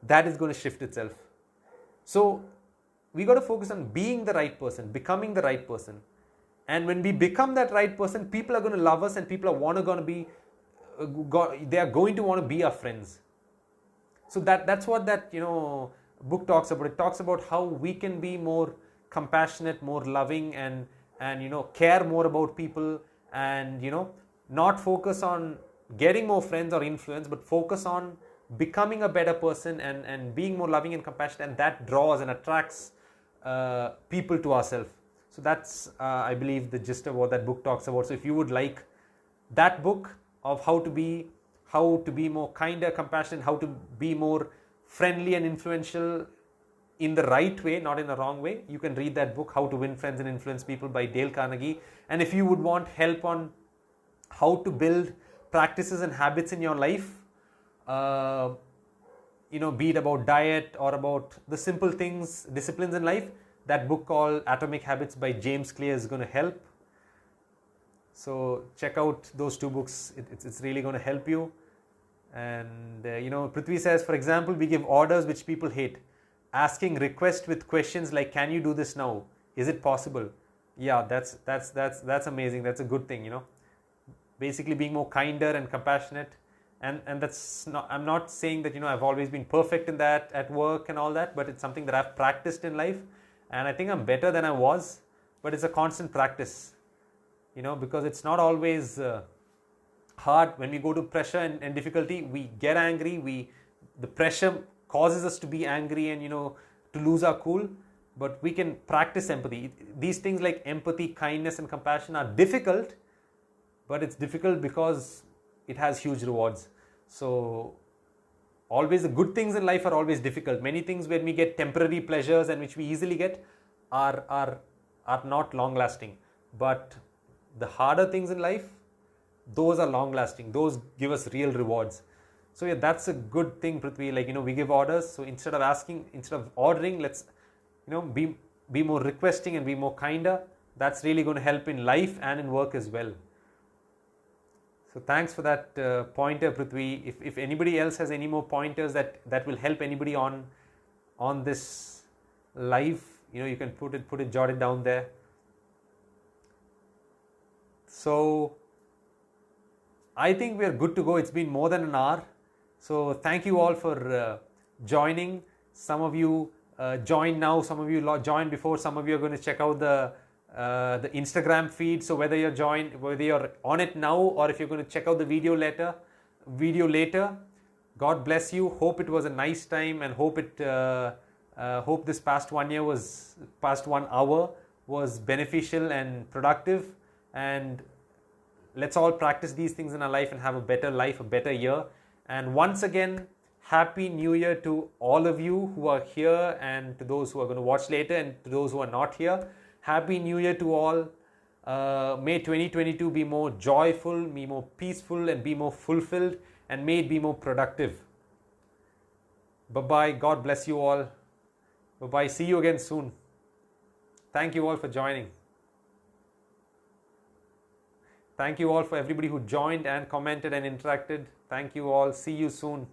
that is going to shift itself. So we got to focus on being the right person, becoming the right person. And when we become that right person, people are going to love us and people are going to want to be our friends. So that's what that book talks about. It talks about how we can be more compassionate, more loving, and care more about people, and not focus on getting more friends or influence, but focus on becoming a better person and being more loving and compassionate, and that draws and attracts people to ourselves. So that's I believe the gist of what that book talks about. So if you would like that book of how to be more kinder, compassionate, how to be more friendly and influential in the right way, not in the wrong way, you can read that book, How to Win Friends and Influence People by Dale Carnegie. And if you would want help on how to build practices and habits in your life, be it about diet or about the simple things, disciplines in life, that book called Atomic Habits by James Clear is going to help. So check out those two books. It's really going to help you. And Prithvi says, for example, we give orders which people hate. Asking request with questions like, can you do this now? Is it possible? Yeah, that's amazing. That's a good thing, Basically being more kinder and compassionate. And that's not, I'm not saying that, I've always been perfect in that at work and all that, but it's something that I've practiced in life. And I think I'm better than I was, but it's a constant practice, because it's not always hard. When we go to pressure and difficulty, we get angry. The pressure causes us to be angry and, to lose our cool, but we can practice empathy. These things like empathy, kindness, and compassion are difficult, but it's difficult because it has huge rewards. So always the good things in life are always difficult. Many things when we get temporary pleasures and which we easily get, are not long lasting, but the harder things in life, those are long lasting, those give us real rewards. So yeah, that's a good thing, Prithvi. Like, we give orders, so instead of ordering, let's be more requesting and be more kinder. That's really going to help in life and in work as well. So thanks for that pointer, Prithvi. If anybody else has any more pointers that will help anybody on this live, you can jot it down there. So I think we're good to go. It's been more than an hour. So thank you all for joining. Some of you joined now, some of you joined before, some of you are going to check out the Instagram feed. So whether you're on it now, or if you're going to check out the video later, God bless you. Hope it was a nice time, and hope this past 1 hour was beneficial and productive. And let's all practice these things in our life and have a better life, a better year. And once again, Happy New Year to all of you who are here, and to those who are going to watch later, and to those who are not here. Happy New Year to all. May 2022 be more joyful, be more peaceful, and be more fulfilled, and may it be more productive. Bye-bye. God bless you all. Bye-bye. See you again soon. Thank you all for joining. Thank you all for everybody who joined and commented and interacted. Thank you all. See you soon.